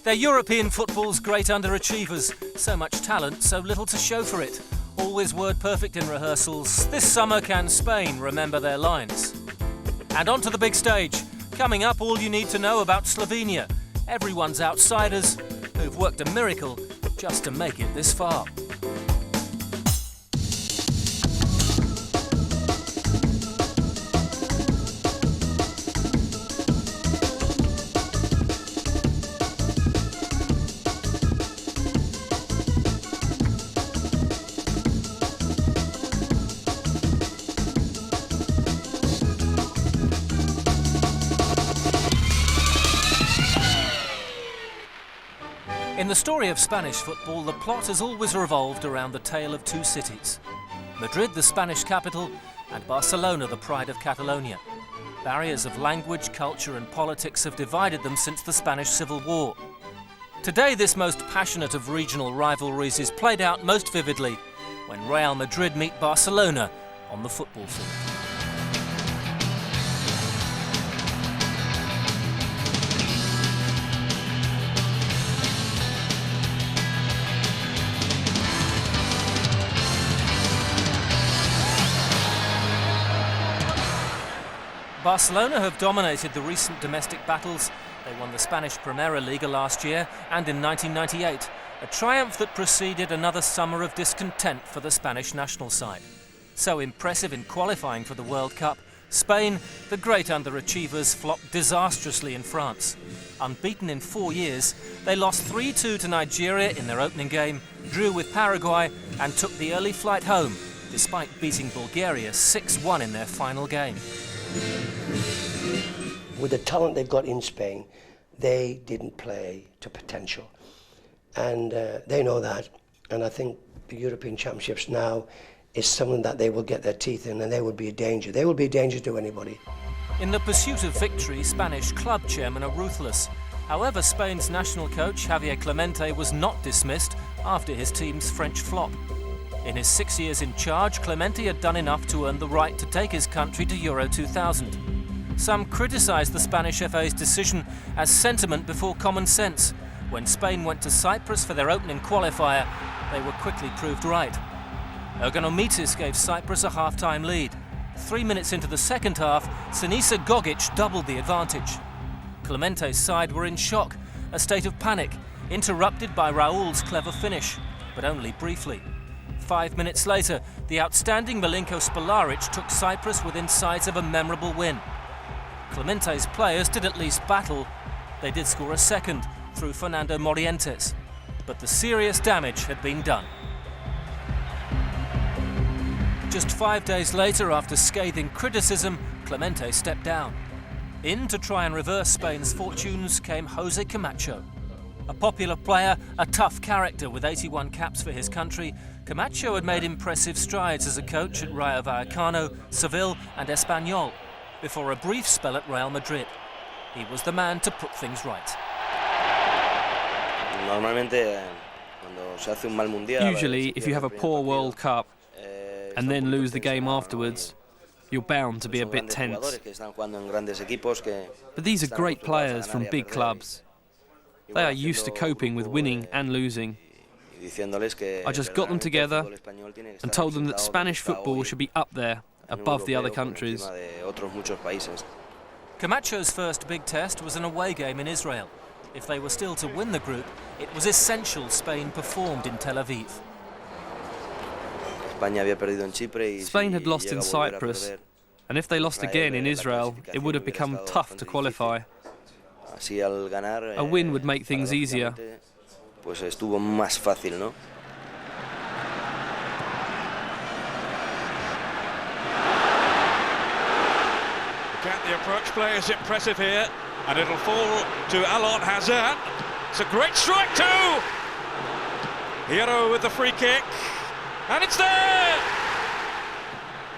They're European football's great underachievers. So much talent, so little to show for it. Always word perfect in rehearsals. This summer, can Spain remember their lines? And onto the big stage. Coming up, all you need to know about Slovenia. Everyone's outsiders who've worked a miracle just to make it this far. In the story of Spanish football, the plot has always revolved around the tale of two cities. Madrid, the Spanish capital, and Barcelona, the pride of Catalonia. Barriers of language, culture and politics have divided them since the Spanish Civil War. Today, this most passionate of regional rivalries is played out most vividly when Real Madrid meet Barcelona on the football field. Barcelona have dominated the recent domestic battles. They won the Spanish Primera Liga last year and in 1998, a triumph that preceded another summer of discontent for the Spanish national side. So impressive in qualifying for the World Cup, Spain, the great underachievers, flopped disastrously in France. Unbeaten in 4 years, they lost 3-2 to Nigeria in their opening game, drew with Paraguay and took the early flight home, despite beating Bulgaria 6-1 in their final game. With the talent they've got in Spain, they didn't play to potential. And they know that. And I think the European Championships now is something that they will get their teeth in, and they will be a danger. They will be a danger to anybody. In the pursuit of victory, Spanish club chairmen are ruthless. However, Spain's national coach, Javier Clemente, was not dismissed after his team's French flop. In his 6 years in charge, Clemente had done enough to earn the right to take his country to Euro 2000. Some criticised the Spanish FA's decision as sentiment before common sense. When Spain went to Cyprus for their opening qualifier, they were quickly proved right. Ergonomitis gave Cyprus a half-time lead. 3 minutes into the second half, Sinisa Gogic doubled the advantage. Clemente's side were in shock, a state of panic, interrupted by Raul's clever finish, but only briefly. 5 minutes later, the outstanding Milinko Spalaric took Cyprus within sight of a memorable win. Clemente's players did at least battle. They did score a second through Fernando Morientes, but the serious damage had been done. Just 5 days later, after scathing criticism, Clemente stepped down. In to try and reverse Spain's fortunes came Jose Camacho. A popular player, a tough character with 81 caps for his country, Camacho had made impressive strides as a coach at Rayo Vallecano, Seville and Espanyol, before a brief spell at Real Madrid. He was the man to put things right. Usually, if you have a poor World Cup and then lose the game afterwards, you're bound to be a bit tense. But these are great players from big clubs. They are used to coping with winning and losing. I just got them together and told them that Spanish football should be up there, above the other countries. Camacho's first big test was an away game in Israel. If they were still to win the group, it was essential Spain performed in Tel Aviv. Spain had lost in Cyprus, and if they lost again in Israel, it would have become tough to qualify. A win would make things easier. The approach play is impressive here, and it'll fall to Alon Hazard. It's a great strike too! Hierro with the free kick, and it's there!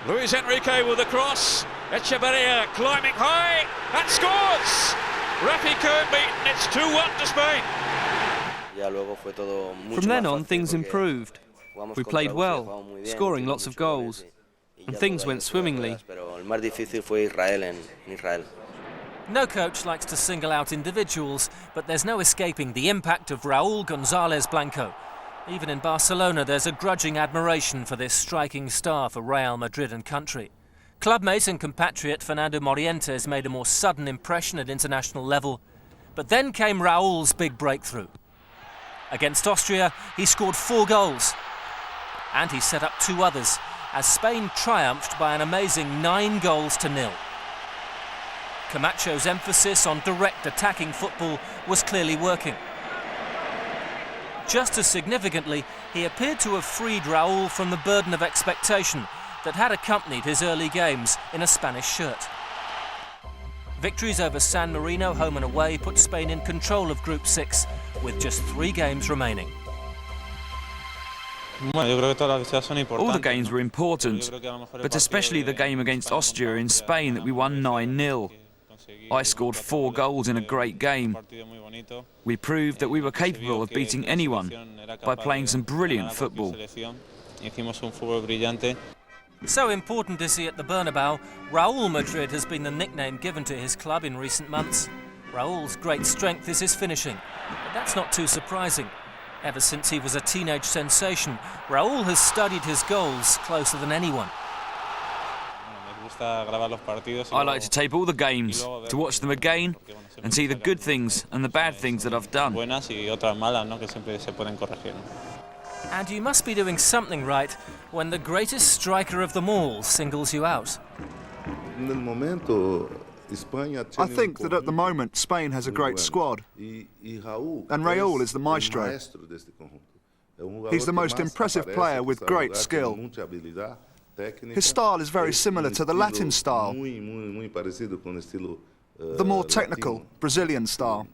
Luis Enrique with the cross, Echeverria climbing high, and scores! Rafi Kern beaten, it's 2-1 to Spain. From then on, things improved. We played well, scoring lots of goals, and things went swimmingly. No coach likes to single out individuals, but there's no escaping the impact of Raúl González Blanco. Even in Barcelona, there's a grudging admiration for this striking star for Real Madrid and country. Clubmate and compatriot Fernando Morientes made a more sudden impression at international level. But then came Raúl's big breakthrough. Against Austria, he scored 4 goals. And he set up 2 others, as Spain triumphed by an amazing 9-0. Camacho's emphasis on direct attacking football was clearly working. Just as significantly, he appeared to have freed Raúl from the burden of expectation that had accompanied his early games in a Spanish shirt. Victories over San Marino, home and away, put Spain in control of Group 6, with just 3 games remaining. All the games were important, but especially the game against Austria in Spain that we won 9-0. I scored 4 goals in a great game. We proved that we were capable of beating anyone by playing some brilliant football. So important is he at the Bernabeu, Raúl Madrid has been the nickname given to his club in recent months. Raúl's great strength is his finishing, but that's not too surprising. Ever since he was a teenage sensation, Raúl has studied his goals closer than anyone. I like to tape all the games, to watch them again and see the good things and the bad things that I've done. And you must be doing something right when the greatest striker of them all singles you out. I think that at the moment Spain has a great squad, and Raúl is the maestro. He's the most impressive player with great skill. His style is very similar to the Latin style, the more technical Brazilian style.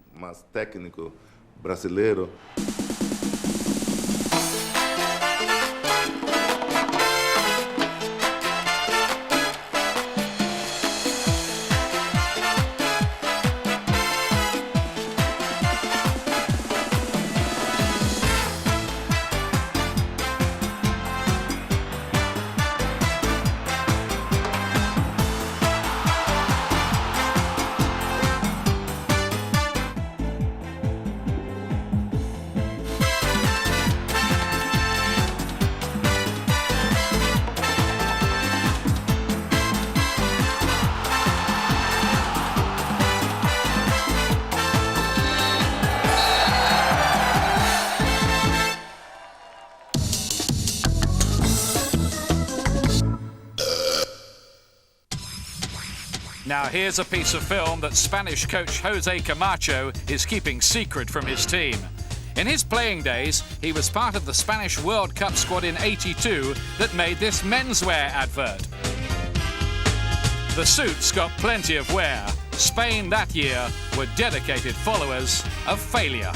Now here's a piece of film that Spanish coach Jose Camacho is keeping secret from his team. In his playing days, he was part of the Spanish World Cup squad in '82 that made this menswear advert. The suits got plenty of wear. Spain that year were dedicated followers of failure.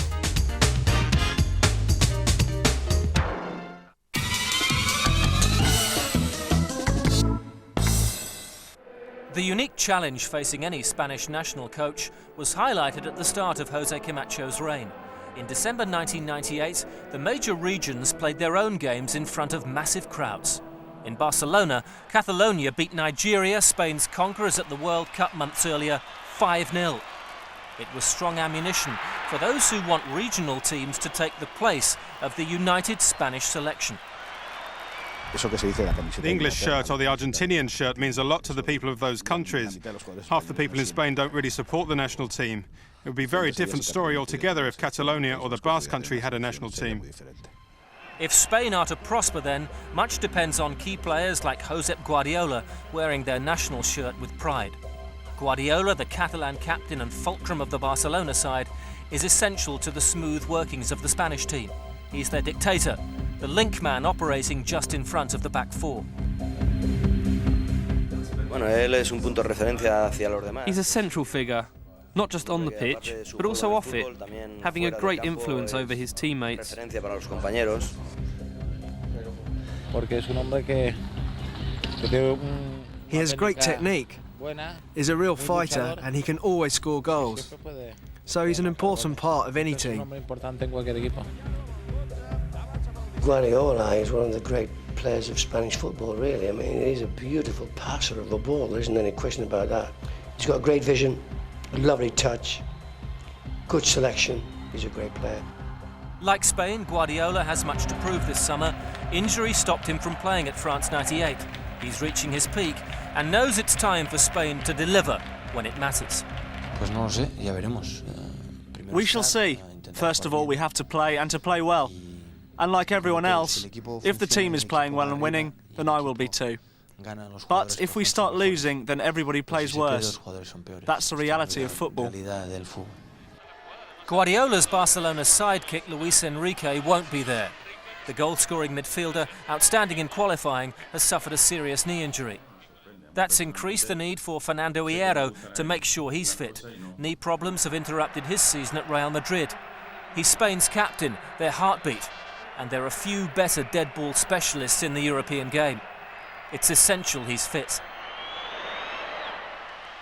The unique challenge facing any Spanish national coach was highlighted at the start of Jose Camacho's reign. In December 1998, the major regions played their own games in front of massive crowds. In Barcelona, Catalonia beat Nigeria, Spain's conquerors at the World Cup months earlier, 5-0. It was strong ammunition for those who want regional teams to take the place of the united Spanish selection. The English shirt or the Argentinian shirt means a lot to the people of those countries. Half the people in Spain don't really support the national team. It would be a very different story altogether if Catalonia or the Basque Country had a national team. If Spain are to prosper then, much depends on key players like Josep Guardiola wearing their national shirt with pride. Guardiola, the Catalan captain and fulcrum of the Barcelona side, is essential to the smooth workings of the Spanish team. He's their dictator, the link man operating just in front of the back four. He's a central figure, not just on the pitch, but also off it, having a great influence over his teammates. He has great technique, is a real fighter, and he can always score goals. So he's an important part of any team. Guardiola is one of the great players of Spanish football, really. I mean, he's a beautiful passer of the ball, there isn't any question about that. He's got great vision, lovely touch, good selection. He's a great player. Like Spain, Guardiola has much to prove this summer. Injury stopped him from playing at France '98. He's reaching his peak and knows it's time for Spain to deliver when it matters. We shall see. First of all, we have to play, and to play well. And like everyone else, if the team is playing well and winning, then I will be too. But if we start losing, then everybody plays worse. That's the reality of football. Guardiola's Barcelona sidekick Luis Enrique won't be there. The goal-scoring midfielder, outstanding in qualifying, has suffered a serious knee injury. That's increased the need for Fernando Hierro to make sure he's fit. Knee problems have interrupted his season at Real Madrid. He's Spain's captain, their heartbeat, and there are few better dead ball specialists in the European game. It's essential he's fit.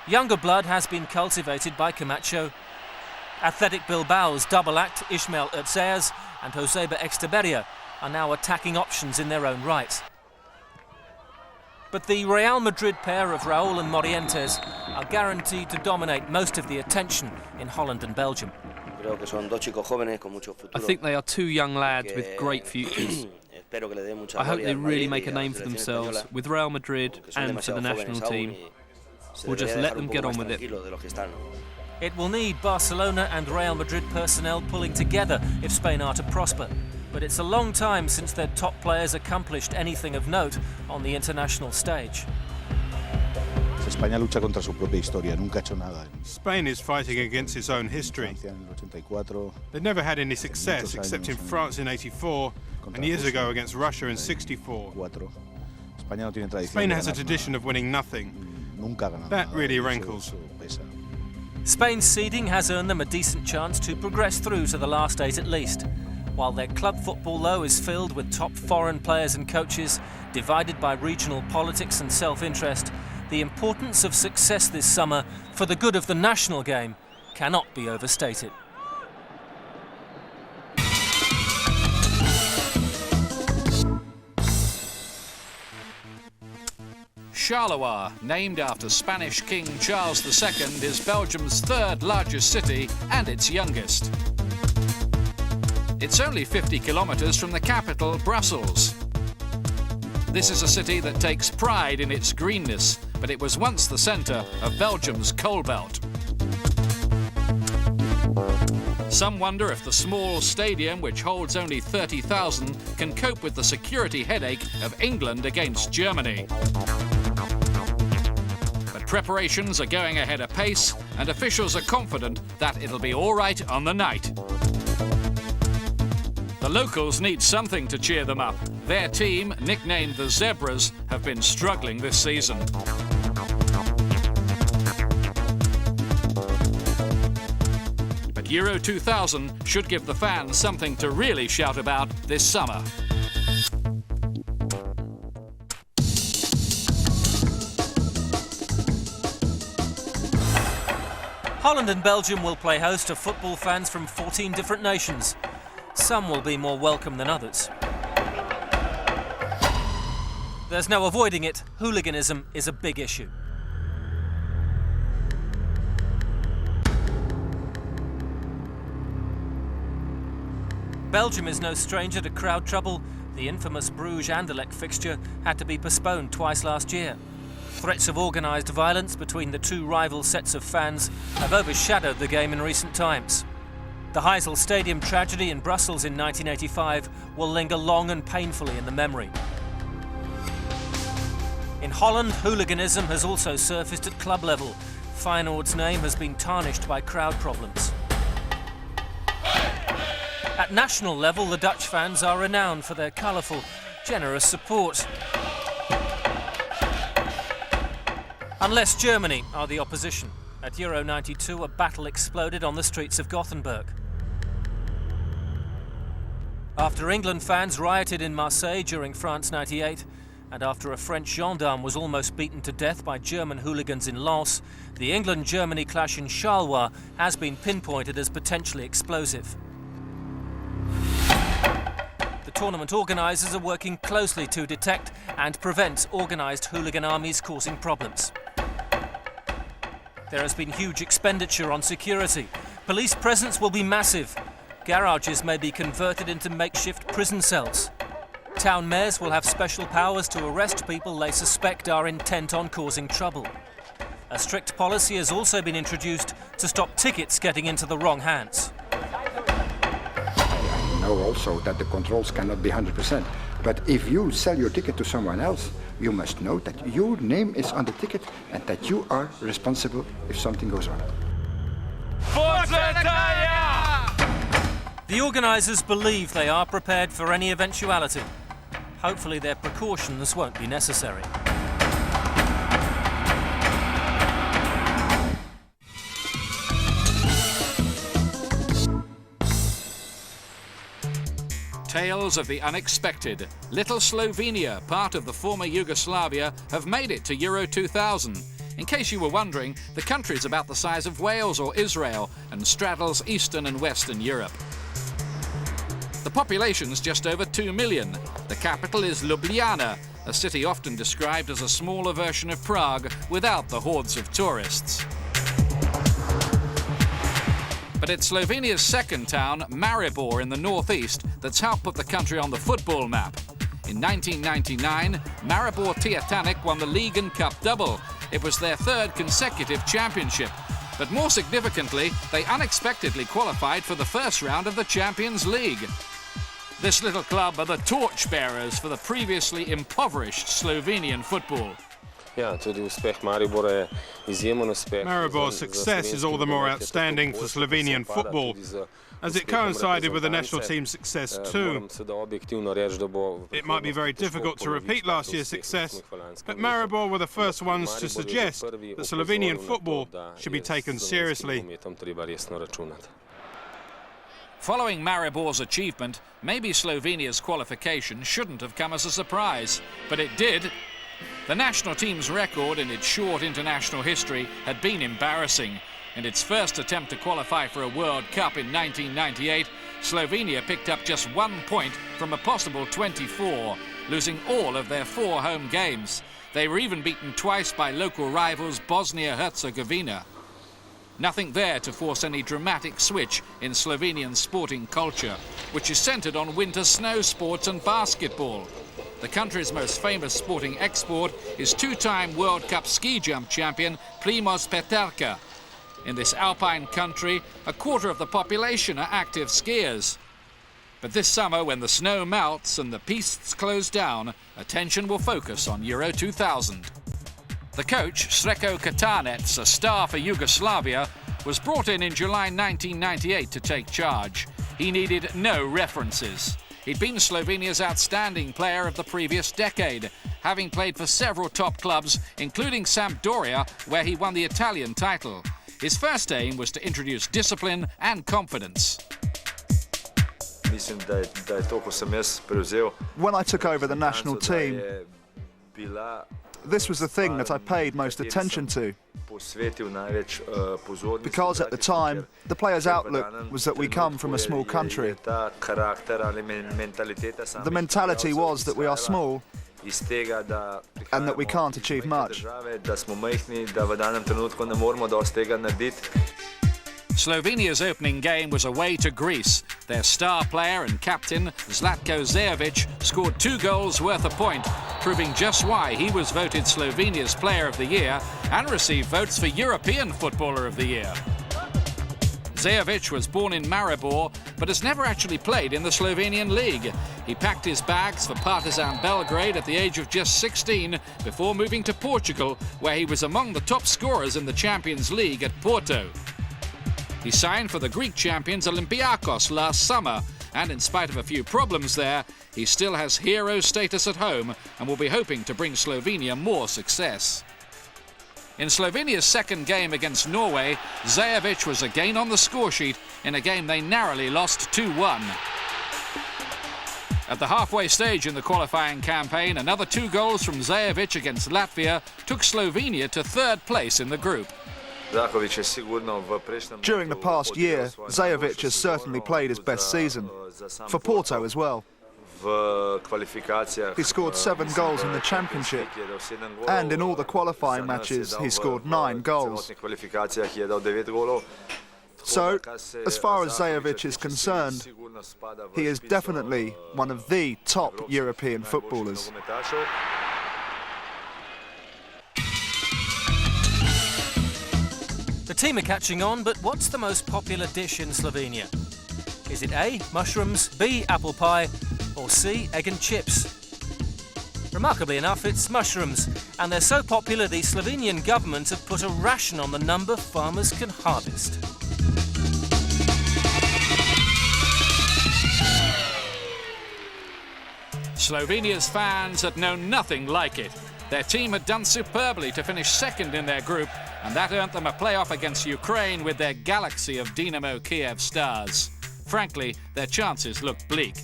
Younger blood has been cultivated by Camacho. Athletic Bilbao's double act, Ismael Ertzayas and Joseba Exteberia, are now attacking options in their own right. But the Real Madrid pair of Raúl and Morientes are guaranteed to dominate most of the attention in Holland and Belgium. I think they are two young lads with great futures. I hope they really make a name for themselves with Real Madrid and for the national team. We'll just let them get on with it. It will need Barcelona and Real Madrid personnel pulling together if Spain are to prosper. But it's a long time since their top players accomplished anything of note on the international stage. Spain is fighting against its own history. They've never had any success except in France in '84 and years ago against Russia in '64. Spain has a tradition of winning nothing. That really rankles. Spain's seeding has earned them a decent chance to progress through to the last 8 at least. While their club football, though, is filled with top foreign players and coaches, divided by regional politics and self-interest, the importance of success this summer for the good of the national game cannot be overstated. Charleroi, named after Spanish King Charles II, is Belgium's third largest city and its youngest. It's only 50 kilometres from the capital, Brussels. This is a city that takes pride in its greenness, but it was once the centre of Belgium's coal belt. Some wonder if the small stadium, which holds only 30,000, can cope with the security headache of England against Germany. But preparations are going ahead apace, and officials are confident that it'll be all right on the night. The locals need something to cheer them up. Their team, nicknamed the Zebras, have been struggling this season. But Euro 2000 should give the fans something to really shout about this summer. Holland and Belgium will play host to football fans from 14 different nations. Some will be more welcome than others. There's no avoiding it. Hooliganism is a big issue. Belgium is no stranger to crowd trouble. The infamous Bruges-Anderlecht fixture had to be postponed twice last year. Threats of organised violence between the two rival sets of fans have overshadowed the game in recent times. The Heysel Stadium tragedy in Brussels in 1985 will linger long and painfully in the memory. In Holland, hooliganism has also surfaced at club level. Feyenoord's name has been tarnished by crowd problems. At national level, the Dutch fans are renowned for their colourful, generous support. Unless Germany are the opposition. At Euro 92, a battle exploded on the streets of Gothenburg. After England fans rioted in Marseille during France 98, and after a French gendarme was almost beaten to death by German hooligans in Lens, the England-Germany clash in Charleroi has been pinpointed as potentially explosive. The tournament organisers are working closely to detect and prevent organised hooligan armies causing problems. There has been huge expenditure on security. Police presence will be massive. Garages may be converted into makeshift prison cells. Town mayors will have special powers to arrest people they suspect are intent on causing trouble. A strict policy has also been introduced to stop tickets getting into the wrong hands. Know also that the controls cannot be 100%. But if you sell your ticket to someone else, you must know that your name is on the ticket and that you are responsible if something goes wrong. The organisers believe they are prepared for any eventuality. Hopefully their precautions won't be necessary. Tales of the unexpected. Little Slovenia, part of the former Yugoslavia, have made it to Euro 2000. In case you were wondering, the country is about the size of Wales or Israel and straddles Eastern and Western Europe. The population's just over 2 million. The capital is Ljubljana, a city often described as a smaller version of Prague without the hordes of tourists. But it's Slovenia's second town, Maribor in the northeast, that's helped put the country on the football map. In 1999, Maribor Tijatanik won the League and Cup double. It was their third consecutive championship. But more significantly, they unexpectedly qualified for the first round of the Champions League. This little club are the torchbearers for the previously impoverished Slovenian football. Maribor's success is all the more outstanding for Slovenian football, as it coincided with the national team's success too. It might be very difficult to repeat last year's success, but Maribor were the first ones to suggest that Slovenian football should be taken seriously. Following Maribor's achievement, maybe Slovenia's qualification shouldn't have come as a surprise, but it did. The national team's record in its short international history had been embarrassing. In its first attempt to qualify for a World Cup in 1998, Slovenia picked up just 1 point from a possible 24, losing all of their 4 home games. They were even beaten twice by local rivals Bosnia-Herzegovina. Nothing there to force any dramatic switch in Slovenian sporting culture, which is centred on winter snow sports and basketball. The country's most famous sporting export is 2-time World Cup ski jump champion Primož Peterka. In this alpine country, a quarter of the population are active skiers. But this summer, when the snow melts and the pistes close down, attention will focus on Euro 2000. The coach, Srečko Katanec, a star for Yugoslavia, was brought in July 1998 to take charge. He needed no references. He'd been Slovenia's outstanding player of the previous decade, having played for several top clubs, including Sampdoria, where he won the Italian title. His first aim was to introduce discipline and confidence. When I took over the national team, this was the thing that I paid most attention to. Because at the time, the players' outlook was that we come from a small country. The mentality was that we are small and that we can't achieve much. Slovenia's opening game was away to Greece. Their star player and captain, Zlatko Zejovic, scored 2 goals worth a point, proving just why he was voted Slovenia's Player of the Year and received votes for European Footballer of the Year. Zejovic was born in Maribor, but has never actually played in the Slovenian league. He packed his bags for Partizan Belgrade at the age of just 16 before moving to Portugal, where he was among the top scorers in the Champions League at Porto. He signed for the Greek champions Olympiakos last summer, and in spite of a few problems there, he still has hero status at home and will be hoping to bring Slovenia more success. In Slovenia's second game against Norway, Zejovic was again on the scoresheet in a game they narrowly lost 2-1. At the halfway stage in the qualifying campaign, another 2 goals from Zejovic against Latvia took Slovenia to 3rd place in the group. During the past year, Zejovic has certainly played his best season, for Porto as well. He scored 7 goals in the championship, and in all the qualifying matches he scored 9 goals. So, as far as Zajovic is concerned, he is definitely one of the top European footballers. The team are catching on, but what's the most popular dish in Slovenia? Is it A, mushrooms, B, apple pie, or C, egg and chips? Remarkably enough, it's mushrooms, and they're so popular the Slovenian government have put a ration on the number farmers can harvest. Slovenia's fans had known nothing like it. Their team had done superbly to finish second in their group, and that earned them a playoff against Ukraine with their galaxy of Dynamo Kiev stars. Frankly, their chances looked bleak.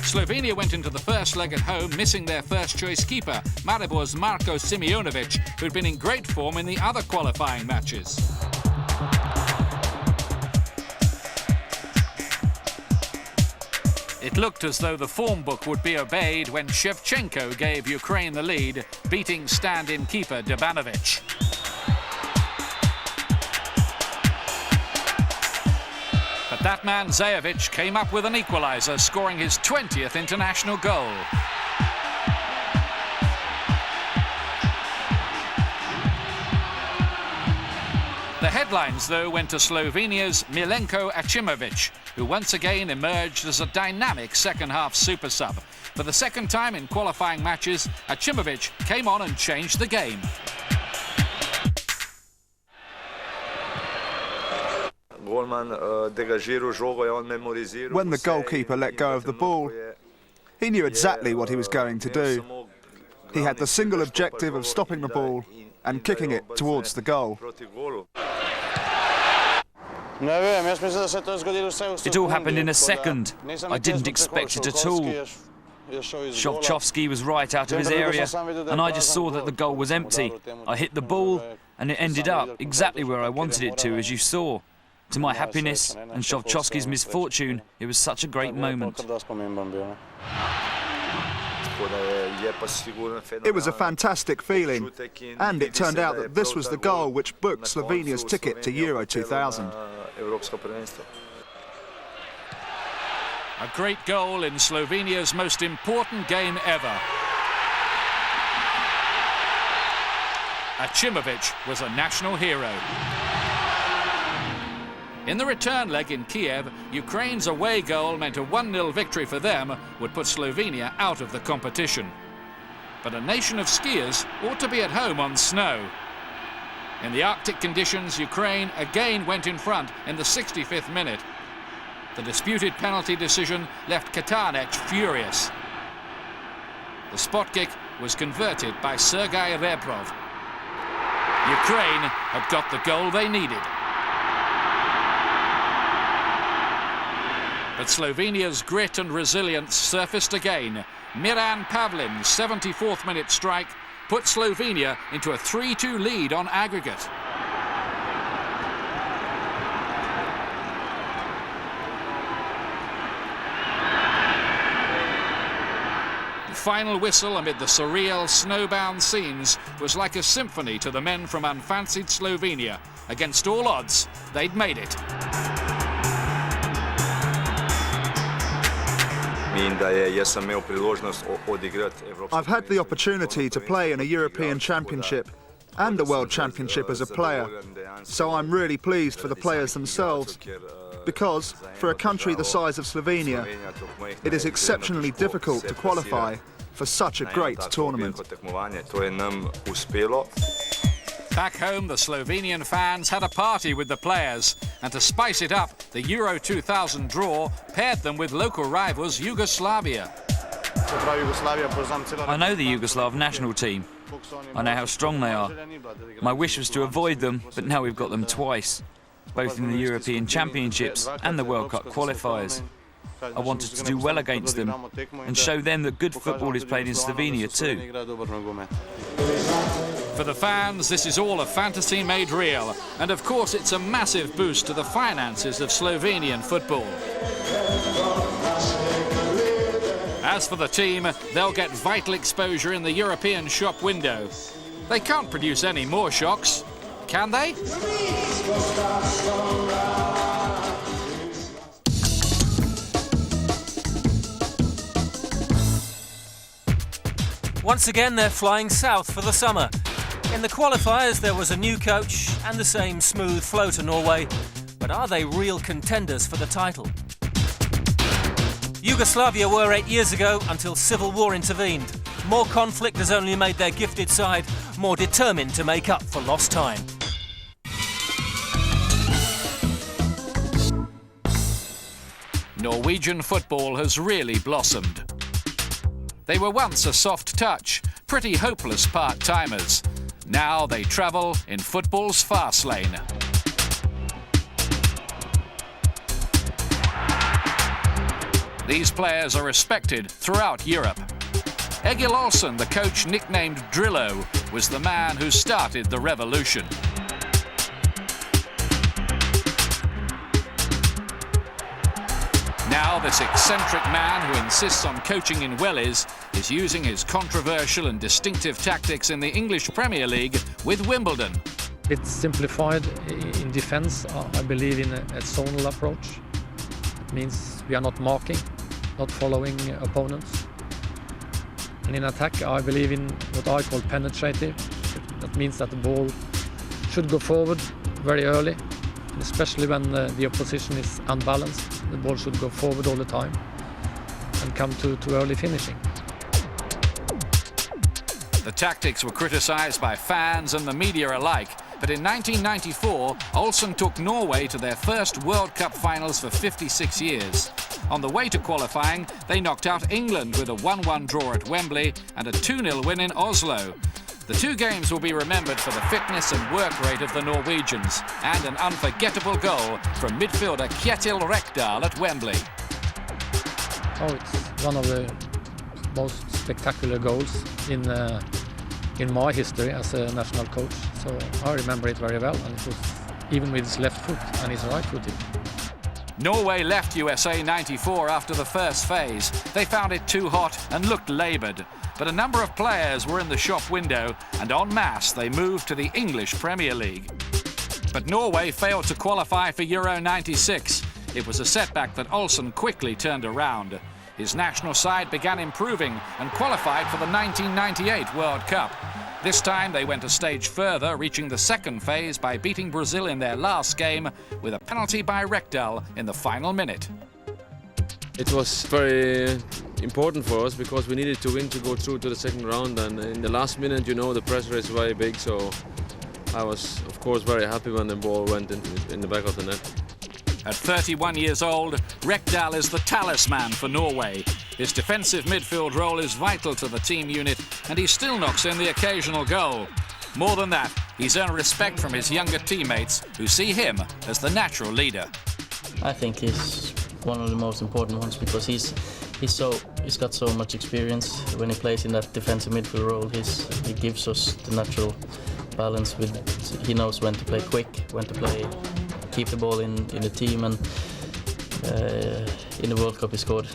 Slovenia went into the first leg at home missing their first-choice keeper, Maribor's Marko Simeonovic, who'd been in great form in the other qualifying matches. It looked as though the form book would be obeyed when Shevchenko gave Ukraine the lead, beating stand-in keeper Debanovic. But that man Zajovic came up with an equaliser, scoring his 20th international goal. The headlines, though, went to Slovenia's Milenko Achimovic, who once again emerged as a dynamic second-half super sub. For the second time in qualifying matches, Achimovic came on and changed the game. When the goalkeeper let go of the ball, he knew exactly what he was going to do. He had the single objective of stopping the ball and kicking it towards the goal. It all happened in a second. I didn't expect it at all. Shevchenko was right out of his area, and I just saw that the goal was empty. I hit the ball, and it ended up exactly where I wanted it to, as you saw. To my happiness and Shevchenko's misfortune, it was such a great moment. It was a fantastic feeling, and it turned out that this was the goal which booked Slovenia's ticket to Euro 2000. A great goal in Slovenia's most important game ever. Achimovic was a national hero. In the return leg in Kiev, Ukraine's away goal meant a 1-0 victory for them would put Slovenia out of the competition. But a nation of skiers ought to be at home on snow. In the Arctic conditions, Ukraine again went in front in the 65th minute. The disputed penalty decision left Katarnek furious. The spot kick was converted by Sergei Rebrov. Ukraine had got the goal they needed. But Slovenia's grit and resilience surfaced again. Miran Pavlin's 74th minute strike put Slovenia into a 3-2 lead on aggregate. The final whistle amid the surreal snowbound scenes was like a symphony to the men from unfancied Slovenia. Against all odds, they'd made it. I've had the opportunity to play in a European Championship and a World Championship as a player, so I'm really pleased for the players themselves, because for a country the size of Slovenia, it is exceptionally difficult to qualify for such a great tournament. Back home, the Slovenian fans had a party with the players, and to spice it up, the Euro 2000 draw paired them with local rivals Yugoslavia. I know the Yugoslav national team. I know how strong they are. My wish was to avoid them, but now we've got them twice, both in the European Championships and the World Cup qualifiers. I wanted to do well against them and show them that good football is played in Slovenia too. For the fans, this is all a fantasy made real, and of course it's a massive boost to the finances of Slovenian football. As for the team, they'll get vital exposure in the European shop window. They can't produce any more shocks, can they? Once again, they're flying south for the summer. In the qualifiers, there was a new coach and the same smooth flow to Norway. But are they real contenders for the title? Yugoslavia were 8 years ago until civil war intervened. More conflict has only made their gifted side more determined to make up for lost time. Norwegian football has really blossomed. They were once a soft touch, pretty hopeless part-timers. Now they travel in football's fast lane. These players are respected throughout Europe. Egil Olsen, the coach nicknamed Drillo, was the man who started the revolution. Now this eccentric man who insists on coaching in wellies is using his controversial and distinctive tactics in the English Premier League with Wimbledon. It's simplified in defense. I believe in a zonal approach. It means we are not marking, not following opponents. And in attack, I believe in what I call penetrative. That means that the ball should go forward very early, and especially when the opposition is unbalanced. The ball should go forward all the time and come to early finishing. The tactics were criticised by fans and the media alike, but in 1994, Olsen took Norway to their first World Cup finals for 56 years. On the way to qualifying, they knocked out England with a 1-1 draw at Wembley and a 2-0 win in Oslo. The two games will be remembered for the fitness and work rate of the Norwegians and an unforgettable goal from midfielder Kjetil Rekdal at Wembley. Oh, it's one of the most spectacular goals in my history as a national coach. So I remember it very well, and it was even with his left foot and his right footed. Norway left USA 94 after the first phase. They found it too hot and looked laboured. But a number of players were in the shop window, and en masse they moved to the English Premier League. But Norway failed to qualify for Euro 96. It was a setback that Olsen quickly turned around. His national side began improving and qualified for the 1998 World Cup. This time they went a stage further, reaching the second phase by beating Brazil in their last game with a penalty by Rekdal in the final minute. It was very important for us because we needed to win to go through to the second round, and in the last minute, you know, the pressure is very big, so I was of course very happy when the ball went in the back of the net. At 31 years old, Rekdal is the talisman for Norway. His defensive midfield role is vital to the team unit, and he still knocks in the occasional goal. More than that, he's earned respect from his younger teammates, who see him as the natural leader. I think he's one of the most important ones because he's got so much experience. When he plays in that defensive midfield role, he gives us the natural balance. He knows when to play quick, when to play keep the ball in the team, and in the World Cup he scored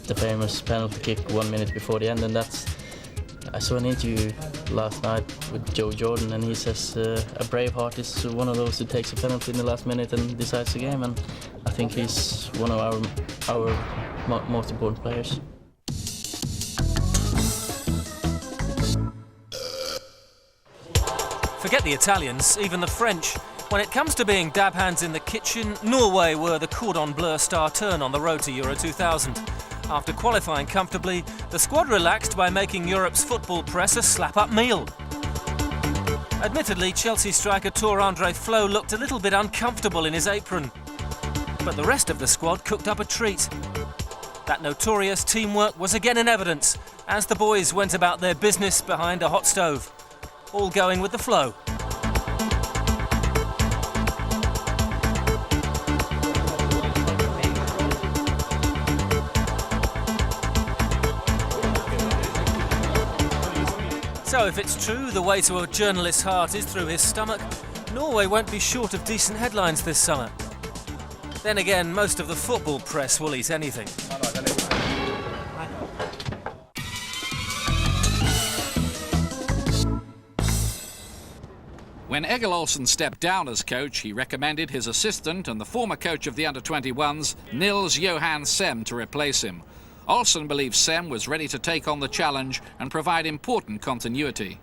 the famous penalty kick 1 minute before the end, and I saw an interview last night with Joe Jordan, and he says a brave heart is one of those who takes a penalty in the last minute and decides the game, and I think he's one of our most important players. Forget the Italians, even the French. When it comes to being dab hands in the kitchen, Norway were the cordon bleu star turn on the road to Euro 2000. After qualifying comfortably, the squad relaxed by making Europe's football press a slap-up meal. Admittedly, Chelsea striker Tor-André Flo looked a little bit uncomfortable in his apron. But the rest of the squad cooked up a treat. That notorious teamwork was again in evidence as the boys went about their business behind a hot stove. All going with the flow. So if it's true the way to a journalist's heart is through his stomach, Norway won't be short of decent headlines this summer. Then again, most of the football press will eat anything. When Egil Olsen stepped down as coach, he recommended his assistant and the former coach of the under-21s, Nils Johan Sem, to replace him. Olsen believes Sem was ready to take on the challenge and provide important continuity.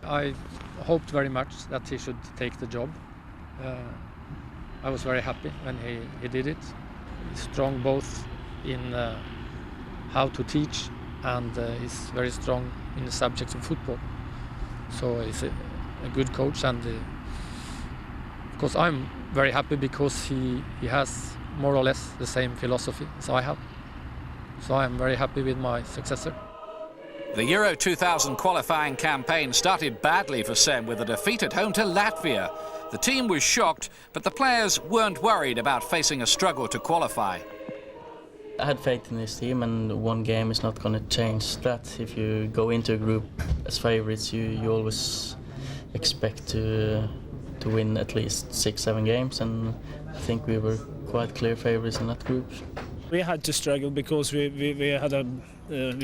I hoped very much that he should take the job. I was very happy when he did it. He's strong both in how to teach and he's very strong in the subject of football. So he's a good coach, and of course I'm very happy because he has more or less the same philosophy as I have. So I'm very happy with my successor. The Euro 2000 qualifying campaign started badly for Sem with a defeat at home to Latvia. The team was shocked, but the players weren't worried about facing a struggle to qualify. I had faith in this team, and one game is not going to change that. If you go into a group as favourites, you always expect to win at least 6-7 games, and I think we were quite clear favourites in that group. We had to struggle because we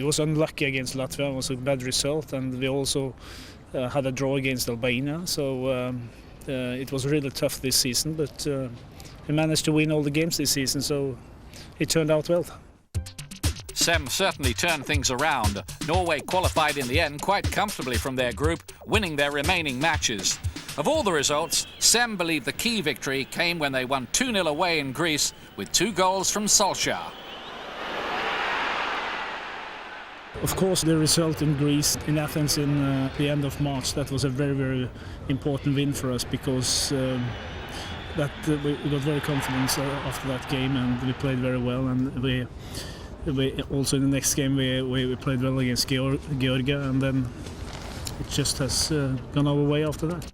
was unlucky against Latvia. It was a bad result, and we also had a draw against Albania. So it was really tough this season, but we managed to win all the games this season, so it turned out well. Sem certainly turned things around. Norway qualified in the end quite comfortably from their group, winning their remaining matches. Of all the results, Sem believed the key victory came when they won 2-0 away in Greece with 2 goals from Solskjaer. Of course, the result in Greece, in Athens, in the end of March, that was a very, very important win for us because we got very confident after that game, and we played very well. And we also in the next game we played well against Georgia, and then it just has gone our way after that.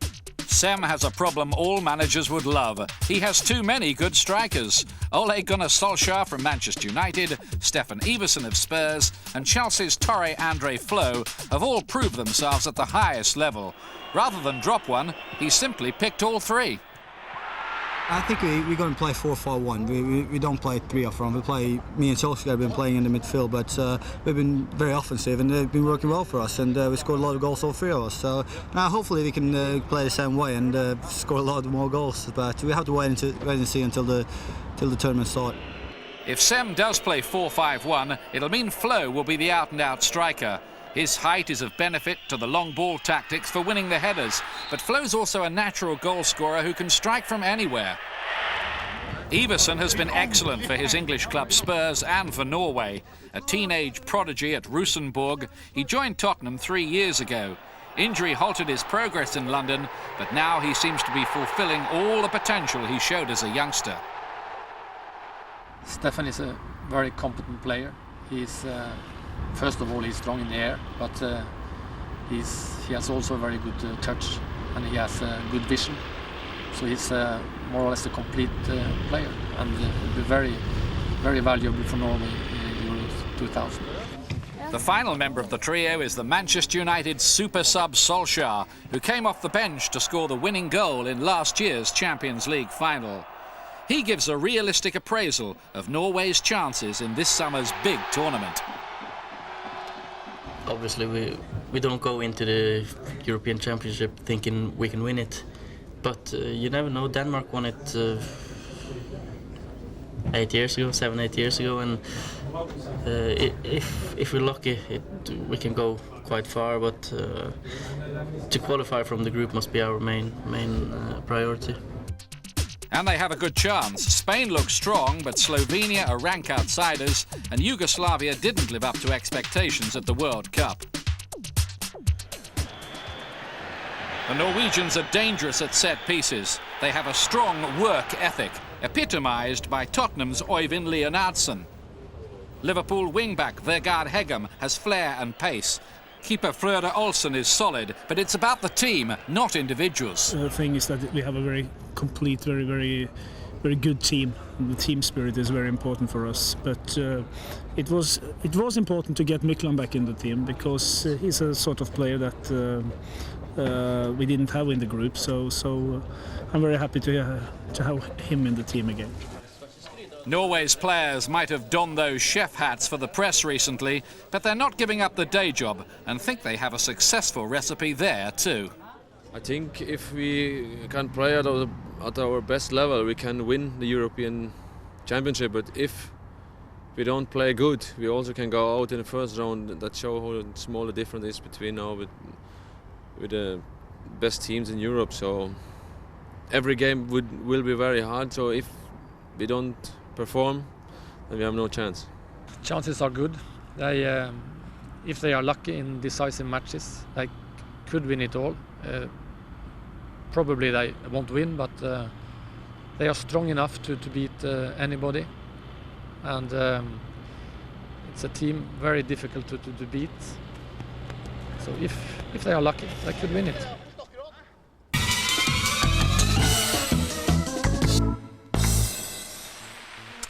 Sem has a problem all managers would love. He has too many good strikers. Ole Gunnar Solskjaer from Manchester United, Stefan Iversen of Spurs, and Chelsea's Torre Andre Flo have all proved themselves at the highest level. Rather than drop one, he simply picked all 3. I think we're going to play 4-4-1. We don't play 3 up front. Me and Solskjaer have been playing in the midfield, but we've been very offensive, and they've been working well for us, and we scored a lot of goals, all 3 of us. So now hopefully we can play the same way and score a lot more goals, but we have to wait and see until the tournament starts. If Sem does play 4-5-1, it'll mean Flo will be the out-and-out striker. His height is of benefit to the long ball tactics for winning the headers, but Flo's also a natural goal scorer who can strike from anywhere. Iversen has been excellent for his English club Spurs and for Norway. A teenage prodigy at Rosenborg, he joined Tottenham 3 years ago. Injury halted his progress in London, but now he seems to be fulfilling all the potential he showed as a youngster. Stefan is a very competent player. He's first of all, he's strong in the air, but he has also a very good touch, and he has good vision. So he's more or less a complete player, and will be very, very valuable for Norway in Euro 2000. The final member of the trio is the Manchester United super sub Solskjaer, who came off the bench to score the winning goal in last year's Champions League final. He gives a realistic appraisal of Norway's chances in this summer's big tournament. Obviously, we don't go into the European Championship thinking we can win it, but you never know. Denmark won it 8 years ago, 7-8 years ago, and if we're lucky, we can go quite far. But to qualify from the group must be our main priority. And they have a good chance. Spain looks strong, but Slovenia are rank outsiders, and Yugoslavia didn't live up to expectations at the World Cup. The Norwegians are dangerous at set pieces. They have a strong work ethic, epitomised by Tottenham's Øyvind Leonardsen. Liverpool wingback Vegard Hegem has flair and pace. Keeper Frode Olsen is solid, but it's about the team, not individuals. The thing is that we have a very complete, very, very, very good team. The team spirit is very important for us. But it was important to get Miklan back in the team because he's a sort of player that we didn't have in the group. So I'm very happy to have him in the team again. Norway's players might have donned those chef hats for the press recently, but they're not giving up the day job and think they have a successful recipe there too. I think if we can play at our best level, we can win the European Championship. But if we don't play good, we also can go out in the first round. That shows how small the difference is between now with the best teams in Europe. So every game will be very hard. So if we don't perform, then we have no chance. Chances are good. If they are lucky in decisive matches, they could win it all. Probably they won't win, but they are strong enough to beat anybody. And it's a team very difficult to beat. So if they are lucky, they could win it.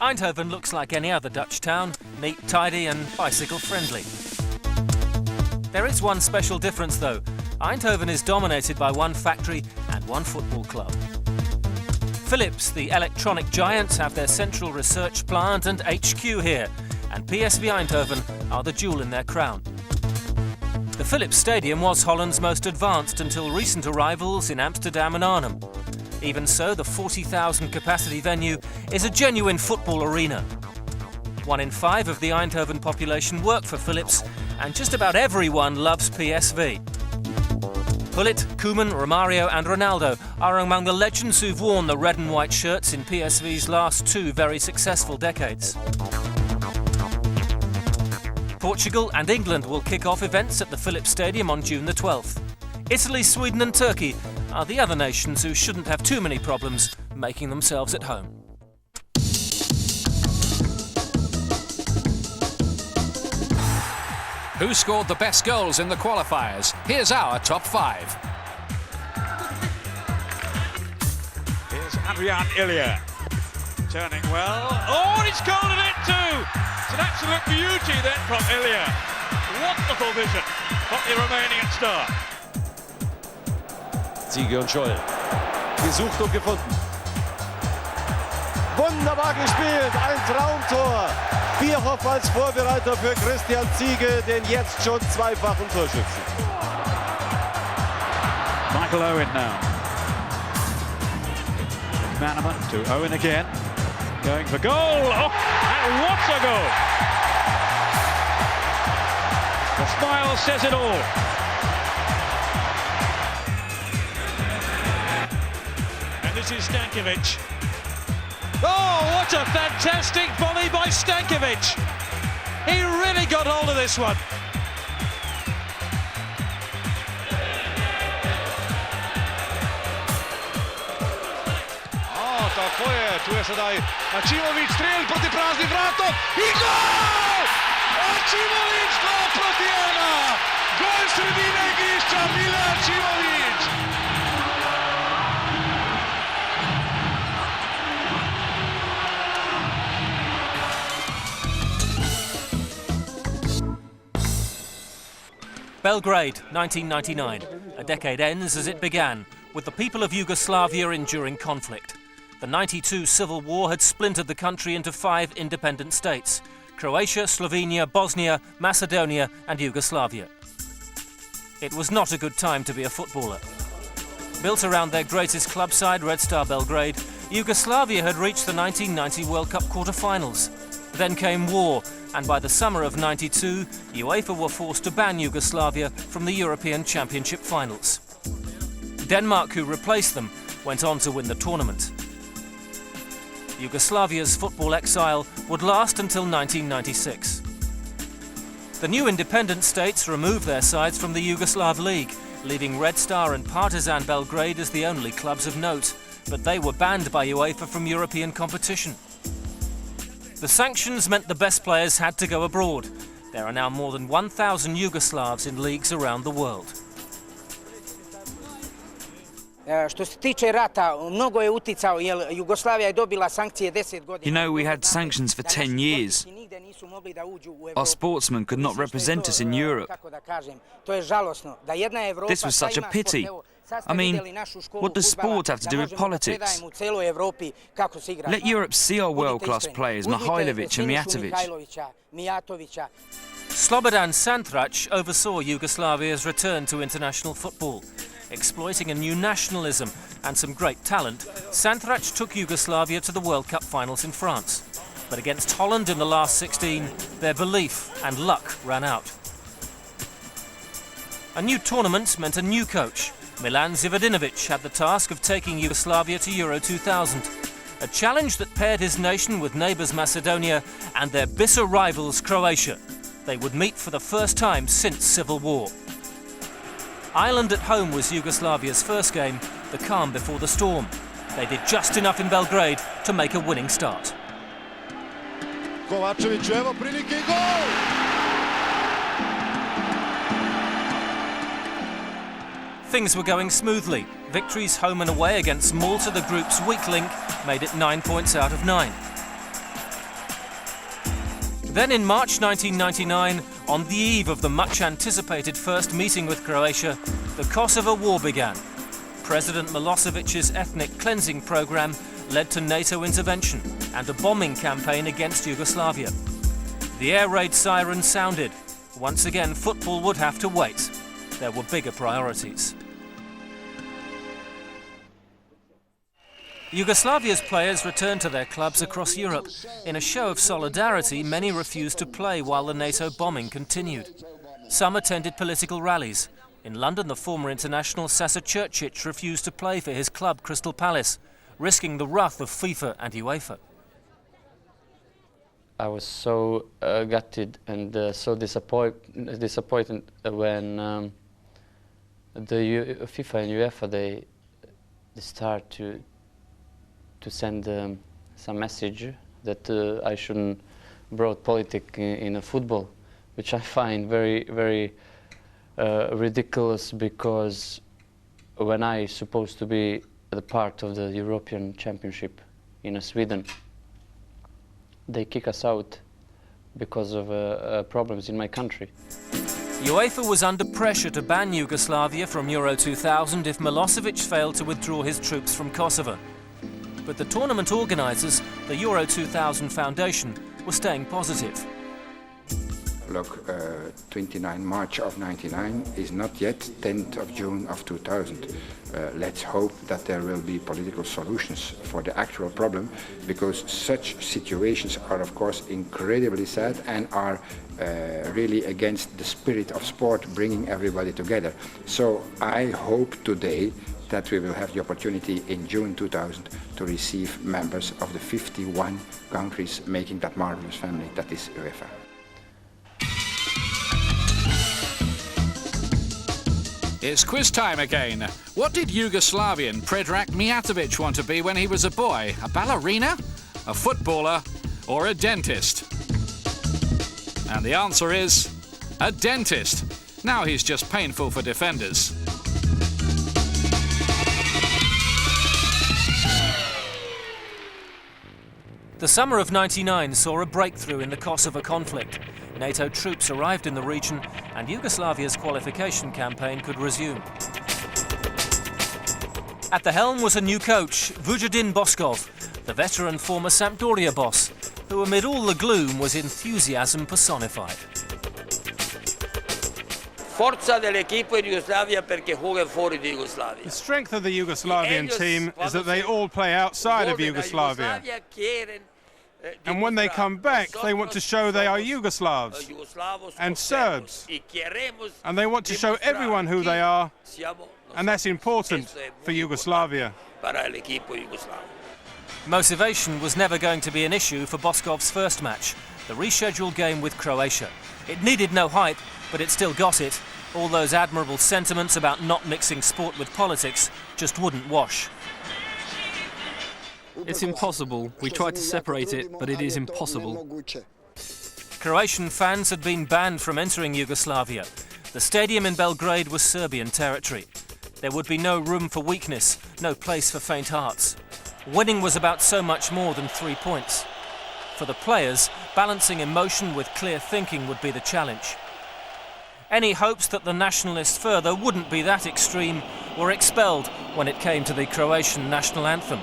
Eindhoven looks like any other Dutch town, neat, tidy and bicycle friendly. There is one special difference though. Eindhoven is dominated by one factory and one football club. Philips, the electronic giants, have their central research plant and HQ here, and PSV Eindhoven are the jewel in their crown. The Philips Stadium was Holland's most advanced until recent arrivals in Amsterdam and Arnhem. Even so, the 40,000 capacity venue is a genuine football arena. 1 in 5 of the Eindhoven population work for Philips, and just about everyone loves PSV. Gullit, Koeman, Romario and Ronaldo are among the legends who've worn the red and white shirts in PSV's last 2 very successful decades. Portugal and England will kick off events at the Philips Stadium on June the 12th. Italy, Sweden and Turkey are the other nations who shouldn't have too many problems making themselves at home. Who scored the best goals in the qualifiers? Here's our top 5. Here's Adrian Ilya, turning well. Oh, he's golden it too! It's an absolute beauty then from Ilya. Wonderful vision from the Romanian star. Ziege und Scholl. Gesucht und gefunden. Wunderbar gespielt, ein Traumtor. Bierhoff als Vorbereiter für Christian Ziege, den jetzt schon zweifachen Torschützen. Michael Owen now. McManaman to Owen again. Going for goal. Oh, and what a goal! The smile says it all. And this is Stankovic. Oh, what a fantastic volley by Stankovic! He really got hold of this one. Tu je sedaj Mačimović, strel proti praznim vratom i gol! Mačimović 2-1! Gol sredine igrišća, Mile Mačimović! Belgrade, 1999. A decade ends as it began, with the people of Yugoslavia enduring conflict. The 92 civil war had splintered the country into 5 independent states: Croatia, Slovenia, Bosnia, Macedonia and Yugoslavia. It was not a good time to be a footballer. Built around their greatest club side, Red Star Belgrade, Yugoslavia had reached the 1990 World Cup quarter-finals. Then came war, and by the summer of '92, UEFA were forced to ban Yugoslavia from the European Championship finals. Denmark, who replaced them, went on to win the tournament. Yugoslavia's football exile would last until 1996. The new independent states removed their sides from the Yugoslav League, leaving Red Star and Partizan Belgrade as the only clubs of note, but they were banned by UEFA from European competition. The sanctions meant the best players had to go abroad. There are now more than 1,000 Yugoslavs in leagues around the world. Što se tiče rata, mnogo je uticao, jer Jugoslavia je dobila sankcije 10 godina. You know, we had sanctions for 10 years. Our sportsmen could not represent us in Europe. This was such a pity. I mean, what does sport have to do with politics? Let Europe see our world-class players, Mihajlovic and Mijatovic. Slobodan Santrac oversaw Yugoslavia's return to international football. Exploiting a new nationalism and some great talent, Santrac took Yugoslavia to the World Cup finals in France. But against Holland in the last 16, their belief and luck ran out. A new tournament meant a new coach. Milan Zivadinovic had the task of taking Yugoslavia to Euro 2000, a challenge that paired his nation with neighbours Macedonia and their bitter rivals Croatia. They would meet for the first time since civil war. Ireland at home was Yugoslavia's first game, the calm before the storm. They did just enough in Belgrade to make a winning start. Kovačević, evo prilike i gol! Things were going smoothly. Victories home and away against Malta, the group's weak link, made it 9 points out of 9. Then in March 1999, on the eve of the much-anticipated first meeting with Croatia, the Kosovo War began. President Milosevic's ethnic cleansing program led to NATO intervention and a bombing campaign against Yugoslavia. The air raid siren sounded. Once again, football would have to wait. There were bigger priorities. Yugoslavia's players returned to their clubs across Europe. In a show of solidarity, many refused to play while the NATO bombing continued. Some attended political rallies. In London, the former international Sasa Čurčić refused to play for his club Crystal Palace, risking the wrath of FIFA and UEFA. I was so gutted and so disappointed when the FIFA and UEFA they start to send some message that I shouldn't brought politics in a football, which I find very ridiculous, because when I supposed to be the part of the European Championship in Sweden, they kick us out because of problems in my country. UEFA was under pressure to ban Yugoslavia from Euro 2000 if Milosevic failed to withdraw his troops from Kosovo. But the tournament organisers, the Euro 2000 Foundation, were staying positive. Look, 29 March of 99 is not yet 10th of June of 2000. Let's hope that there will be political solutions for the actual problem, because such situations are of course incredibly sad and are really against the spirit of sport, bringing everybody together. So I hope today that we will have the opportunity in June 2000 to receive members of the 51 countries making that marvelous family that is UEFA. It's quiz time again. What did Yugoslavian Predrag Mijatovic want to be when he was a boy? A ballerina, a footballer, or a dentist? And the answer is a dentist. Now he's just painful for defenders. The summer of '99 saw a breakthrough in the Kosovo conflict. NATO troops arrived in the region and Yugoslavia's qualification campaign could resume. At the helm was a new coach, Vujadin Boskov, the veteran former Sampdoria boss, who amid all the gloom was enthusiasm personified. The strength of the Yugoslavian team is that they all play outside of Yugoslavia. And when they come back, they want to show they are Yugoslavs and Serbs. And they want to show everyone who they are, and that's important for Yugoslavia. Motivation was never going to be an issue for Boskov's first match, the rescheduled game with Croatia. It needed no hype, but it still got it. All those admirable sentiments about not mixing sport with politics just wouldn't wash. It's impossible. We tried to separate it, but it is impossible. Croatian fans had been banned from entering Yugoslavia. The stadium in Belgrade was Serbian territory. There would be no room for weakness, no place for faint hearts. Winning was about so much more than 3 points. For the players, balancing emotion with clear thinking would be the challenge. Any hopes that the nationalists further wouldn't be that extreme were expelled when it came to the Croatian national anthem,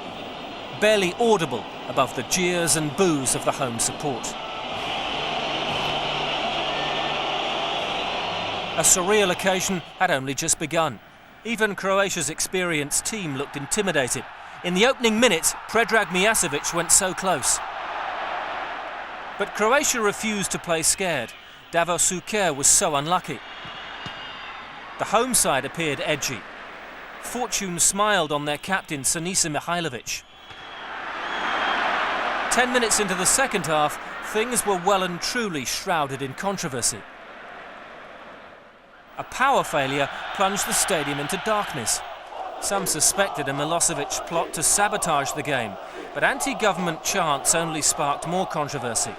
barely audible above the jeers and boos of the home support. A surreal occasion had only just begun. Even Croatia's experienced team looked intimidated. In the opening minutes, Predrag Mijasevic went so close. But Croatia refused to play scared. Davor Suker was so unlucky. The home side appeared edgy. Fortune smiled on their captain, Sinisa Mihajlovic. 10 minutes into the second half, things were well and truly shrouded in controversy. A power failure plunged the stadium into darkness. Some suspected a Milosevic plot to sabotage the game, but anti-government chants only sparked more controversy.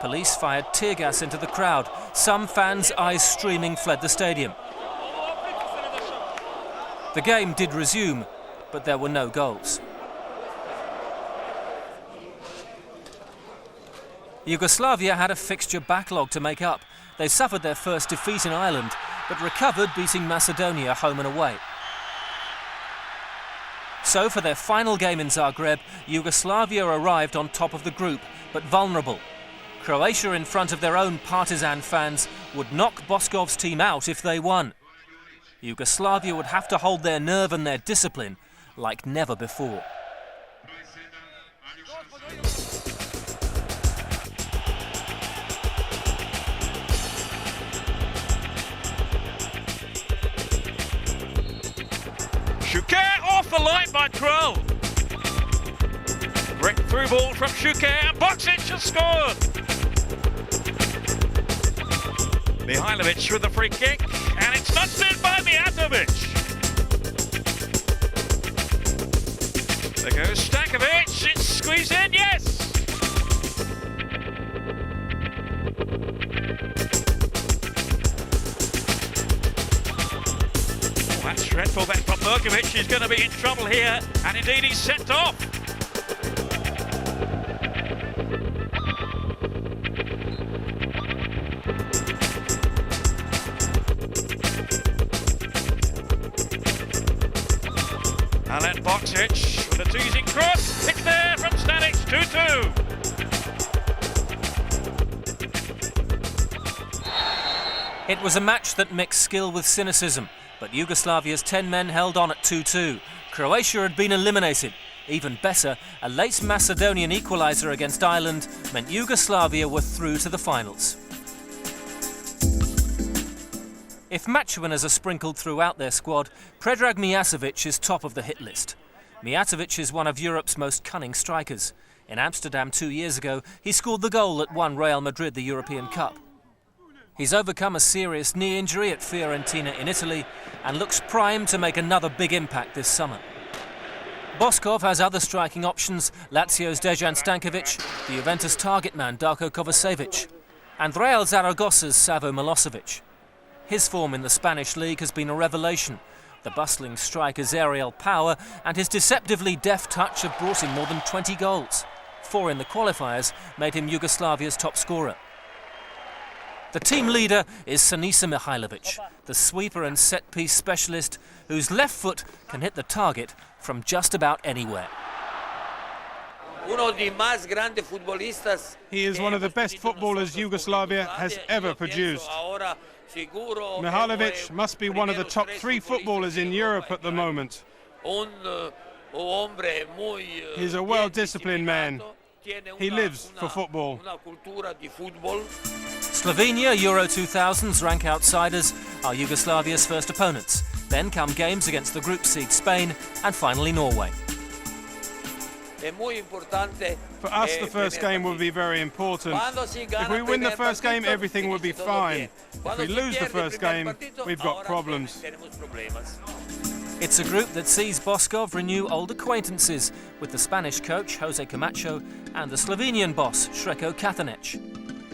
Police fired tear gas into the crowd. Some fans, eyes streaming, fled the stadium. The game did resume, but there were no goals. Yugoslavia had a fixture backlog to make up. They suffered their first defeat in Ireland, but recovered, beating Macedonia home and away. So for their final game in Zagreb, Yugoslavia arrived on top of the group, but vulnerable. Croatia, in front of their own partisan fans, would knock Boscov's team out if they won. Yugoslavia would have to hold their nerve and their discipline like never before. Shuker off the line by Kroll. Great through ball from Shuker, and Boksic has scored. Mihajlovic with the free kick, and it's nudged in by Mijatovic. There goes Stankovic, it's squeezed in, yes! Oh, that's dreadful then from Berkovic. He's going to be in trouble here, and indeed he's sent off. Alen Boksic with a teasing cross. It's there from Stanic, 2-2. It was a match that mixed skill with cynicism, but Yugoslavia's 10 men held on at 2-2. Croatia had been eliminated. Even better, a late Macedonian equaliser against Ireland meant Yugoslavia were through to the finals. If match winners are sprinkled throughout their squad, Predrag Mijasevic is top of the hit list. Mijatovic is one of Europe's most cunning strikers. In Amsterdam 2 years ago, he scored the goal that won Real Madrid the European Cup. He's overcome a serious knee injury at Fiorentina in Italy and looks primed to make another big impact this summer. Boskov has other striking options: Lazio's Dejan Stankovic, the Juventus target man Darko Kovacevic, and Real Zaragossa's Savo Milosevic. His form in the Spanish league has been a revelation. The bustling striker's aerial power and his deceptively deft touch have brought him more than 20 goals. 4 in the qualifiers made him Yugoslavia's top scorer. The team leader is Sinisa Mihajlovic, the sweeper and set-piece specialist whose left foot can hit the target from just about anywhere. He is one of the best footballers Yugoslavia has ever produced. Mihajlovic must be one of the top 3 footballers in Europe at the moment. He's a well-disciplined man. He lives for football. Slovenia, Euro 2000's rank outsiders, are Yugoslavia's first opponents. Then come games against the group seed Spain and finally Norway. For us, the first game will be very important. If we win the first game, everything will be fine. If we lose the first game, we've got problems. It's a group that sees Boskov renew old acquaintances with the Spanish coach, Jose Camacho, and the Slovenian boss, Sreko Katanec.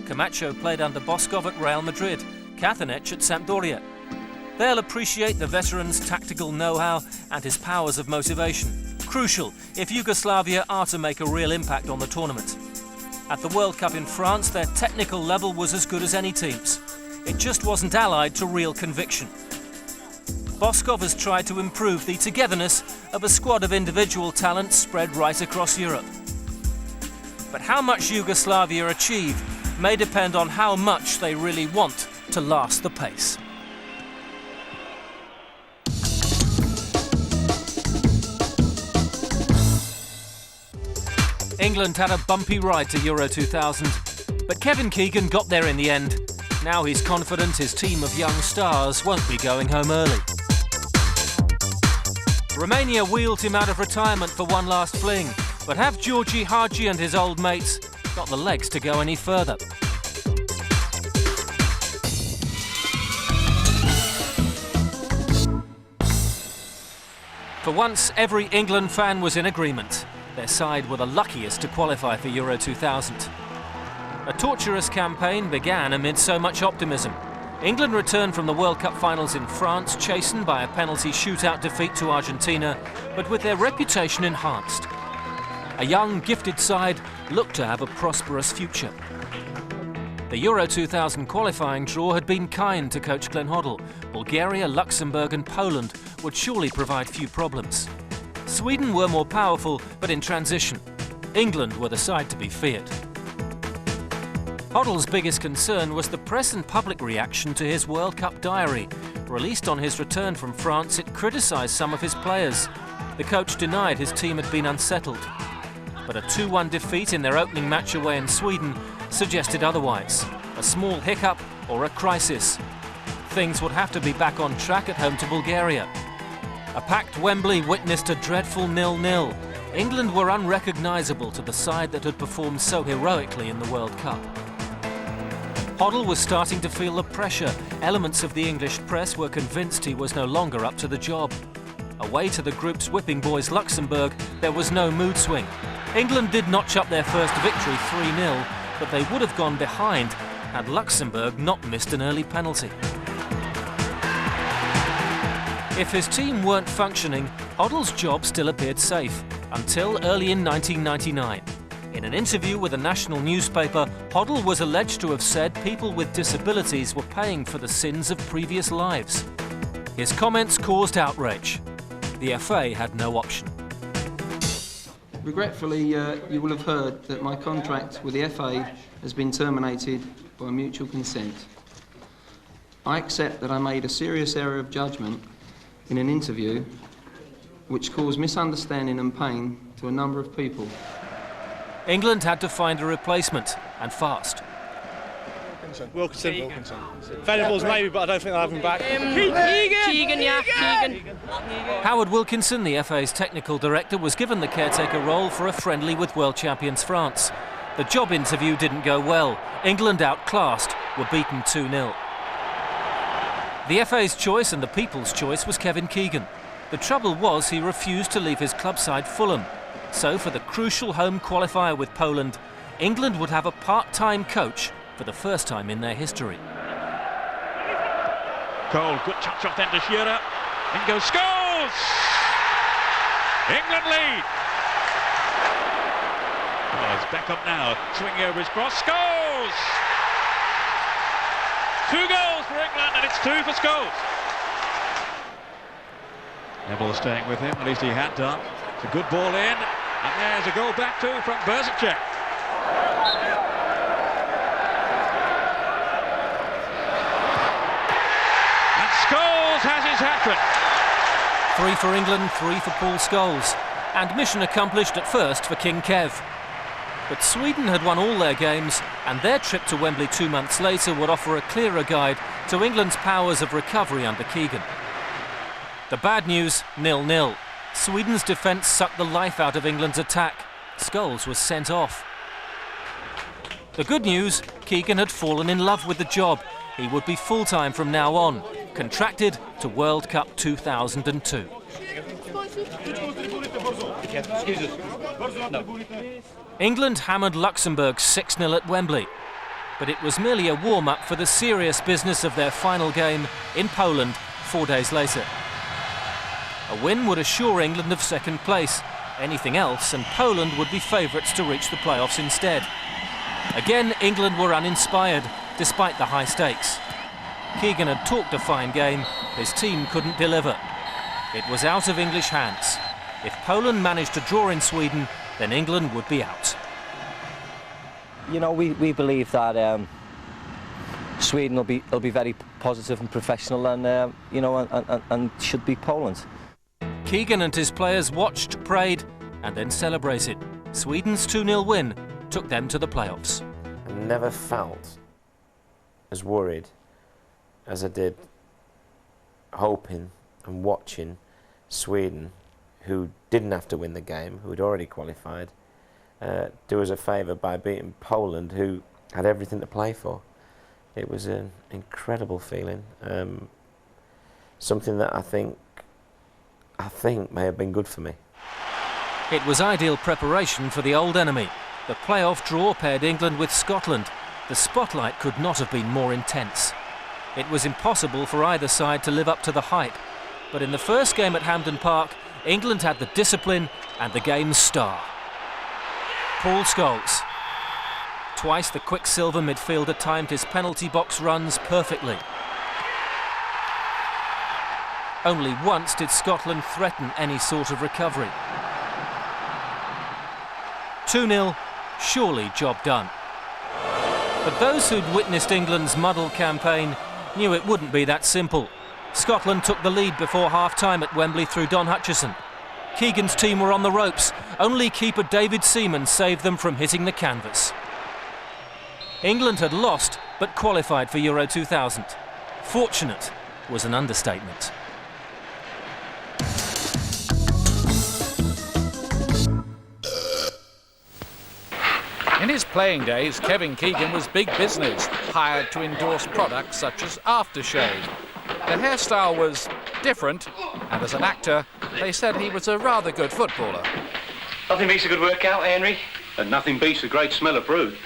Camacho played under Boskov at Real Madrid, Katanec at Sampdoria. They'll appreciate the veteran's tactical know-how and his powers of motivation. Crucial if Yugoslavia are to make a real impact on the tournament. At the World Cup in France, their technical level was as good as any team's. It just wasn't allied to real conviction. Boskov has tried to improve the togetherness of a squad of individual talents spread right across Europe. But how much Yugoslavia achieve may depend on how much they really want to last the pace. England had a bumpy ride to Euro 2000, but Kevin Keegan got there in the end. Now he's confident his team of young stars won't be going home early. Romania wheeled him out of retirement for one last fling, but have Georgi Hagi and his old mates got the legs to go any further? For once, every England fan was in agreement. Their side were the luckiest to qualify for Euro 2000. A torturous campaign began amid so much optimism. England returned from the World Cup finals in France, chastened by a penalty shootout defeat to Argentina, but with their reputation enhanced. A young, gifted side looked to have a prosperous future. The Euro 2000 qualifying draw had been kind to coach Glenn Hoddle. Bulgaria, Luxembourg and Poland would surely provide few problems. Sweden were more powerful, but in transition. England were the side to be feared. Hoddle's biggest concern was the press and public reaction to his World Cup diary. Released on his return from France, it criticised some of his players. The coach denied his team had been unsettled. But a 2-1 defeat in their opening match away in Sweden suggested otherwise. A small hiccup or a crisis. Things would have to be back on track at home to Bulgaria. A packed Wembley witnessed a dreadful 0-0. England were unrecognisable to the side that had performed so heroically in the World Cup. Hoddle was starting to feel the pressure. Elements of the English press were convinced he was no longer up to the job. Away to the group's whipping boys Luxembourg, there was no mood swing. England did notch up their first victory 3-0, but they would have gone behind had Luxembourg not missed an early penalty. If his team weren't functioning, Hoddle's job still appeared safe, until early in 1999. In an interview with a national newspaper, Hoddle was alleged to have said people with disabilities were paying for the sins of previous lives. His comments caused outrage. The FA had no option. Regretfully, you will have heard that my contract with the FA has been terminated by mutual consent. I accept that I made a serious error of judgment in an interview which caused misunderstanding and pain to a number of people. England had to find a replacement, and fast. Wilkinson. Venables maybe, but I don't think they'll have him back. Keegan. Howard Wilkinson, the FA's technical director, was given the caretaker role for a friendly with world champions France. The job interview didn't go well. England outclassed, were beaten 2-0. The FA's choice and the people's choice was Kevin Keegan. The trouble was he refused to leave his club side Fulham. So for the crucial home qualifier with Poland, England would have a part-time coach for the first time in their history. Cole, good touch off then to Shearer. In goes Scholes! England lead! Oh, it's back up now, swinging over his cross. Scholes! 2 goals for England, and it's 2 for Scholes. Neville staying with him, at least he had done. It's a good ball in, and there's a goal back too from Berzicek. And Scholes has his hat-trick. 3 for England, 3 for Paul Scholes. And mission accomplished at first for King Kev. But Sweden had won all their games, and their trip to Wembley 2 months later would offer a clearer guide to England's powers of recovery under Keegan. The bad news, 0-0. Sweden's defence sucked the life out of England's attack. Scholes was sent off. The good news, Keegan had fallen in love with the job. He would be full-time from now on, contracted to World Cup 2002. England hammered Luxembourg 6-0 at Wembley, but it was merely a warm-up for the serious business of their final game in Poland 4 days later. A win would assure England of second place. Anything else and Poland would be favourites to reach the playoffs instead. Again, England were uninspired, despite the high stakes. Keegan had talked a fine game, his team couldn't deliver. It was out of English hands. If Poland managed to draw in Sweden, then England would be out. You know, we believe that Sweden will be very positive and professional, and you know, and should beat Poland. Keegan and his players watched, prayed, and then celebrated. Sweden's 2-0 win took them to the playoffs. I never felt as worried as I did hoping and watching Sweden, who didn't have to win the game, who had already qualified, do us a favour by beating Poland, who had everything to play for. It was an incredible feeling, something that I think may have been good for me. It was ideal preparation for the old enemy. The playoff draw paired England with Scotland. The spotlight could not have been more intense. It was impossible for either side to live up to the hype. But in the first game at Hampden Park, England had the discipline and the game's star. Paul Scholes. Twice the Quicksilver midfielder timed his penalty box runs perfectly. Only once did Scotland threaten any sort of recovery. 2-0, surely job done. But those who'd witnessed England's muddled campaign knew it wouldn't be that simple. Scotland took the lead before half-time at Wembley through Don Hutchison. Keegan's team were on the ropes. Only keeper David Seaman saved them from hitting the canvas. England had lost, but qualified for Euro 2000. Fortunate was an understatement. In his playing days, Kevin Keegan was big business, hired to endorse products such as aftershave. The hairstyle was different, and as an actor, they said he was a rather good footballer. Nothing beats a good workout, Henry. And nothing beats a great smell of Brute.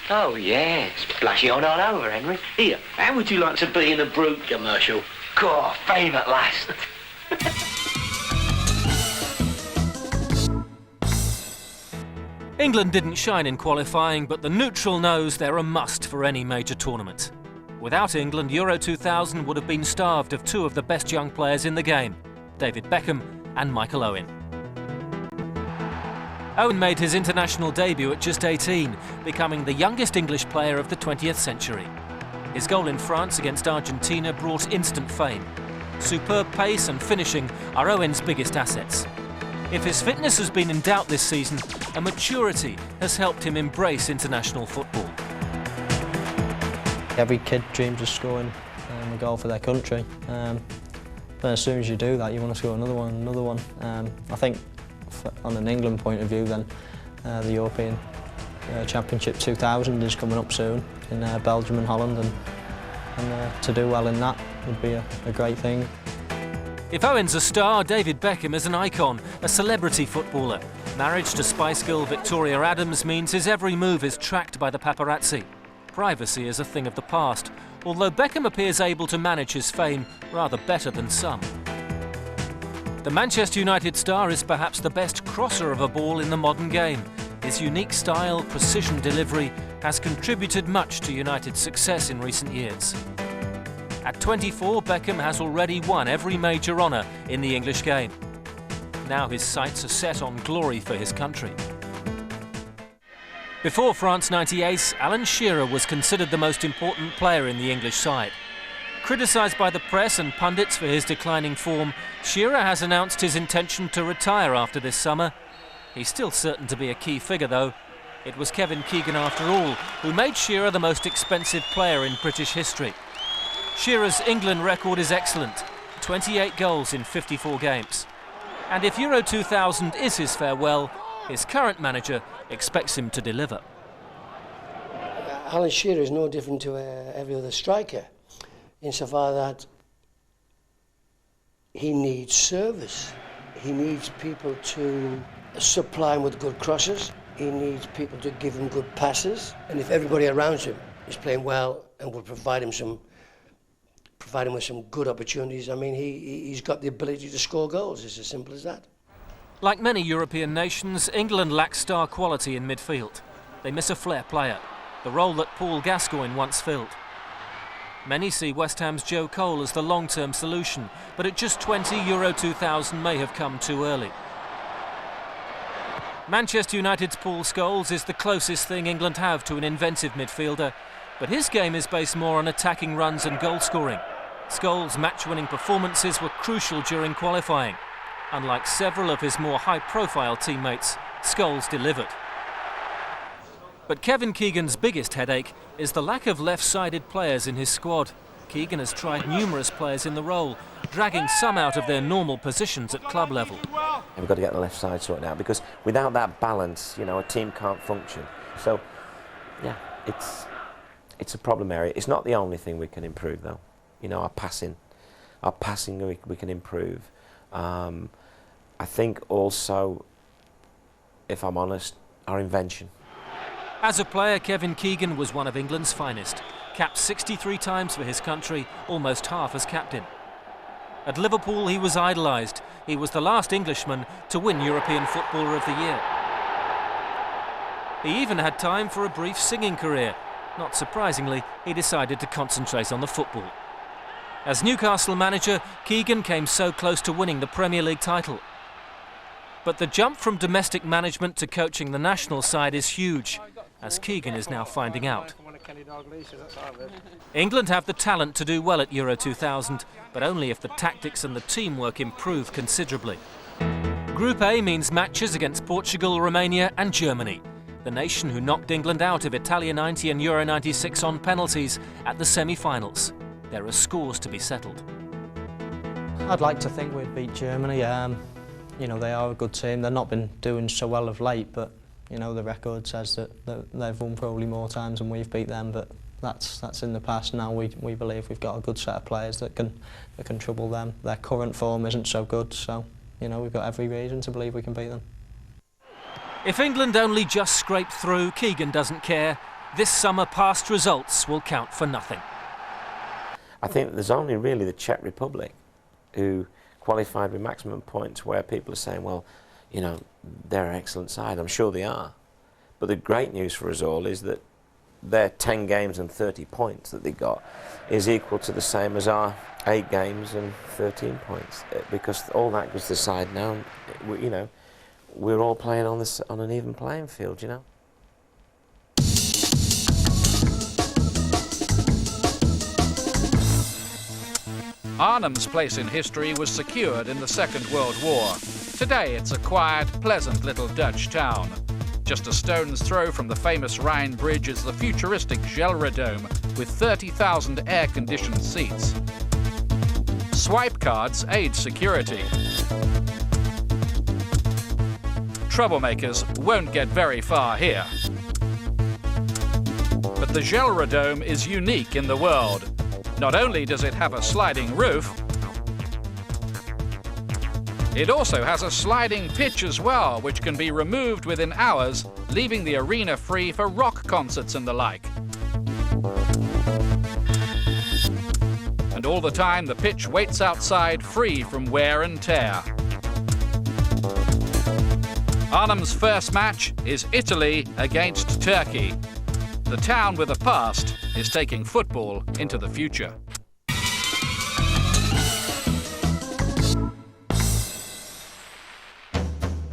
Oh, yeah, splashy on all over, Henry. Here, how would you like to be in a Brute commercial? God, fame at last. England didn't shine in qualifying, but the neutral knows they're a must for any major tournament. Without England, Euro 2000 would have been starved of two of the best young players in the game, David Beckham and Michael Owen. Owen made his international debut at just 18, becoming the youngest English player of the 20th century. His goal in France against Argentina brought instant fame. Superb pace and finishing are Owen's biggest assets. If his fitness has been in doubt this season, a maturity has helped him embrace international football. Every kid dreams of scoring a goal for their country. But as soon as you do that, you want to score another one. I think on an England point of view then, the European Championship 2000 is coming up soon in Belgium and Holland, and to do well in that would be a great thing. If Owen's a star, David Beckham is an icon, a celebrity footballer. Marriage to Spice Girl Victoria Adams means his every move is tracked by the paparazzi. Privacy is a thing of the past, although Beckham appears able to manage his fame rather better than some. The Manchester United star is perhaps the best crosser of a ball in the modern game. His unique style, precision delivery has contributed much to United's success in recent years. At 24, Beckham has already won every major honour in the English game. Now his sights are set on glory for his country. Before France '98, Alan Shearer was considered the most important player in the English side. Criticised by the press and pundits for his declining form, Shearer has announced his intention to retire after this summer. He's still certain to be a key figure though. It was Kevin Keegan after all who made Shearer the most expensive player in British history. Shearer's England record is excellent, 28 goals in 54 games. And if Euro 2000 is his farewell, his current manager expects him to deliver. Alan Shearer is no different to every other striker, insofar that he needs service. He needs people to supply him with good crosses. He needs people to give him good passes. And if everybody around him is playing well and will provide him some provide him with some good opportunities. I mean, he's got the ability to score goals. It's as simple as that. Like many European nations, England lacks star quality in midfield. They miss a flair player, the role that Paul Gascoigne once filled. Many see West Ham's Joe Cole as the long-term solution, but at just 20, Euro 2000 may have come too early. Manchester United's Paul Scholes is the closest thing England have to an inventive midfielder, but his game is based more on attacking runs and goal-scoring. Scholes' match-winning performances were crucial during qualifying. Unlike several of his more high-profile teammates, Scholes delivered. But Kevin Keegan's biggest headache is the lack of left-sided players in his squad. Keegan has tried numerous players in the role, dragging some out of their normal positions at club level. We've got to get the left side sorted out, because without that balance, you know, a team can't function. So, yeah, it's a problem area. It's not the only thing we can improve, though. You know, our passing we can improve. I think also, if I'm honest, our invention. As a player, Kevin Keegan was one of England's finest. Capped 63 times for his country, almost half as captain. At Liverpool, he was idolised. He was the last Englishman to win European Footballer of the Year. He even had time for a brief singing career. Not surprisingly, he decided to concentrate on the football. As Newcastle manager, Keegan came so close to winning the Premier League title. But the jump from domestic management to coaching the national side is huge, as Keegan is now finding out. England have the talent to do well at Euro 2000, but only if the tactics and the teamwork improve considerably. Group A means matches against Portugal, Romania and Germany, the nation who knocked England out of Italia 90 and Euro 96 on penalties at the semi-finals. There are scores to be settled. I'd like to think we'd beat Germany. You know, they are a good team. They've not been doing so well of late, but you know, the record says that they've won probably more times than we've beat them, but that's in the past now. We believe we've got a good set of players that can trouble them. Their current form isn't so good, so you know, we've got every reason to believe we can beat them. If England only just scrape through, Keegan doesn't care. This summer, past results will count for nothing. I think there's only really the Czech Republic who qualified with maximum points, where people are saying, well, you know, they're an excellent side. I'm sure they are. But the great news for us all is that their 10 games and 30 points that they got is equal to the same as our 8 games and 13 points. Because all that gives the side now, you know, we're all playing on an even playing field, you know. Arnhem's place in history was secured in the Second World War. Today it's a quiet, pleasant little Dutch town. Just a stone's throw from the famous Rhine Bridge is the futuristic Charleroi with 30,000 air-conditioned seats. Swipe cards aid security. Troublemakers won't get very far here. But the Charleroi is unique in the world. Not only does it have a sliding roof, it also has a sliding pitch as well, which can be removed within hours, leaving the arena free for rock concerts and the like. And all the time, the pitch waits outside, free from wear and tear. Arnhem's first match is Italy against Turkey. The town with a past is taking football into the future.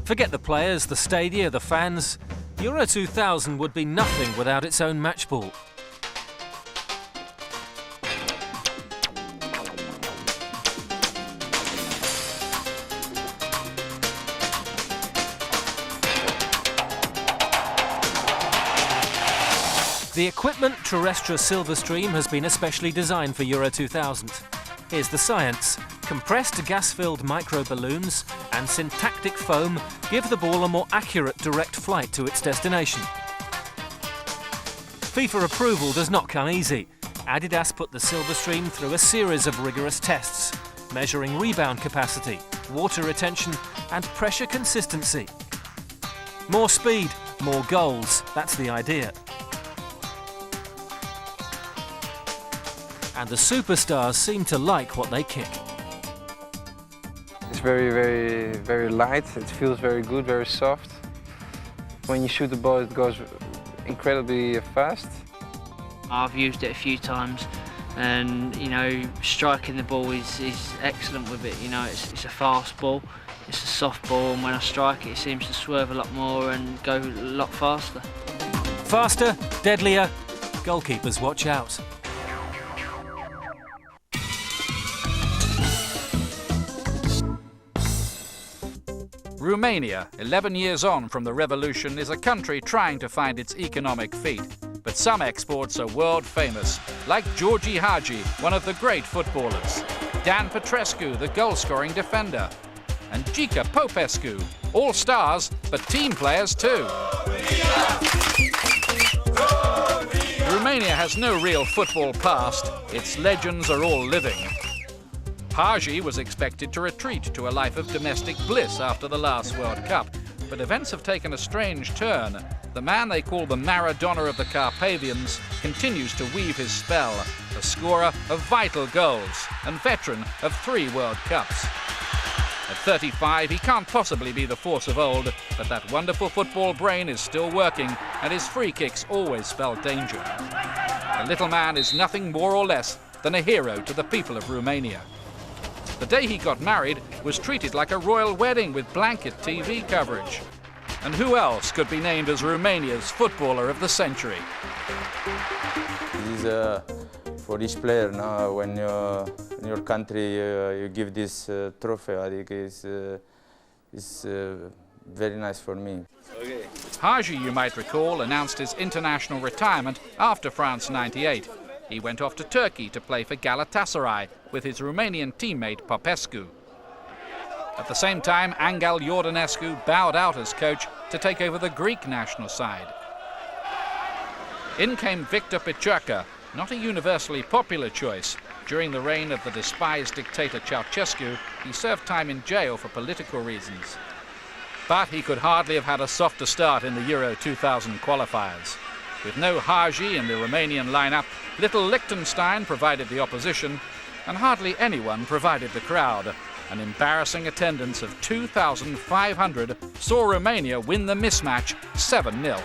Forget the players, the stadia, the fans. Euro 2000 would be nothing without its own match ball. The equipment, Terrestra Silverstream, has been especially designed for Euro 2000. Here's the science. Compressed gas-filled micro-balloons and syntactic foam give the ball a more accurate direct flight to its destination. FIFA approval does not come easy. Adidas put the Silverstream through a series of rigorous tests, measuring rebound capacity, water retention and pressure consistency. More speed, more goals, that's the idea. And the superstars seem to like what they kick. It's very light. It feels very good, very soft. When you shoot the ball, it goes incredibly fast. I've used it a few times, and you know, striking the ball is excellent with it. You know, it's a fast ball, it's a soft ball, and when I strike it, it seems to swerve a lot more and go a lot faster. Faster, deadlier, goalkeepers watch out. Romania, 11 years on from the revolution, is a country trying to find its economic feet. But some exports are world famous, like Georgi Hagi, one of the great footballers, Dan Petrescu, the goal-scoring defender, and Gica Popescu, all stars, but team players too. Romania has no real football past. Its legends are all living. Hagi was expected to retreat to a life of domestic bliss after the last World Cup, but events have taken a strange turn. The man they call the Maradona of the Carpathians continues to weave his spell, a scorer of vital goals and veteran of 3 World Cups. At 35, he can't possibly be the force of old, but that wonderful football brain is still working, and his free kicks always spell danger. The little man is nothing more or less than a hero to the people of Romania. The day he got married was treated like a royal wedding with blanket TV coverage. And who else could be named as Romania's footballer of the century? This is for each player now. When in your country you give this trophy, I think is very nice for me. Okay. Hagi, you might recall, announced his international retirement after France '98. He went off to Turkey to play for Galatasaray with his Romanian teammate Popescu. At the same time, Angel Iordanescu bowed out as coach to take over the Greek national side. In came Victor Peciucă, not a universally popular choice. During the reign of the despised dictator Ceausescu, he served time in jail for political reasons. But he could hardly have had a softer start in the Euro 2000 qualifiers. With no Hagi in the Romanian lineup, little Liechtenstein provided the opposition, and hardly anyone provided the crowd. An embarrassing attendance of 2,500 saw Romania win the mismatch 7-0.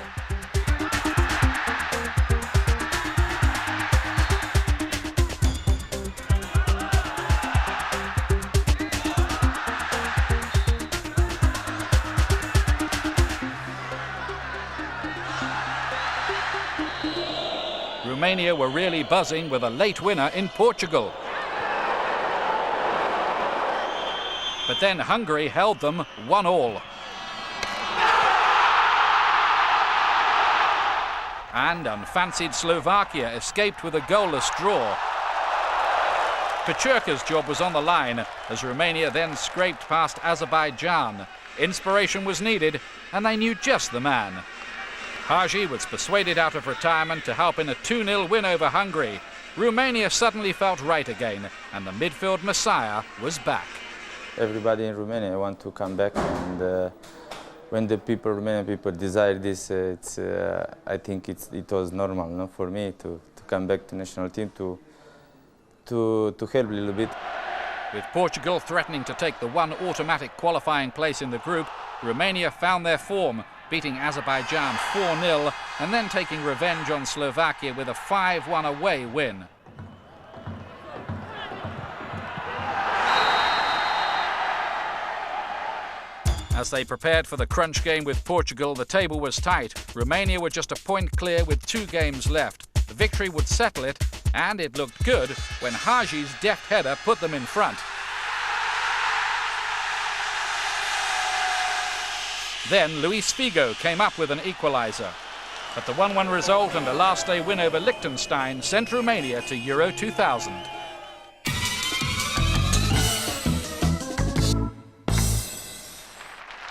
Romania were really buzzing with a late winner in Portugal. But then Hungary held them 1-1. And unfancied Slovakia escaped with a goalless draw. Peciucă's job was on the line as Romania then scraped past Azerbaijan. Inspiration was needed, and they knew just the man. Hagi was persuaded out of retirement to help in a 2-0 win over Hungary. Romania suddenly felt right again, and the midfield messiah was back. Everybody in Romania want to come back, and when the Romanian people desire this, I think it was normal, no, for me to come back to national team to help a little bit. With Portugal threatening to take the one automatic qualifying place in the group, Romania found their form, beating Azerbaijan 4-0 and then taking revenge on Slovakia with a 5-1 away win. As they prepared for the crunch game with Portugal, the table was tight. Romania were just a point clear with 2 games left. The victory would settle it, and it looked good when Hagi's deft header put them in front. Then Luis Figo came up with an equaliser. But the 1-1 result and a last-day win over Liechtenstein sent Romania to Euro 2000.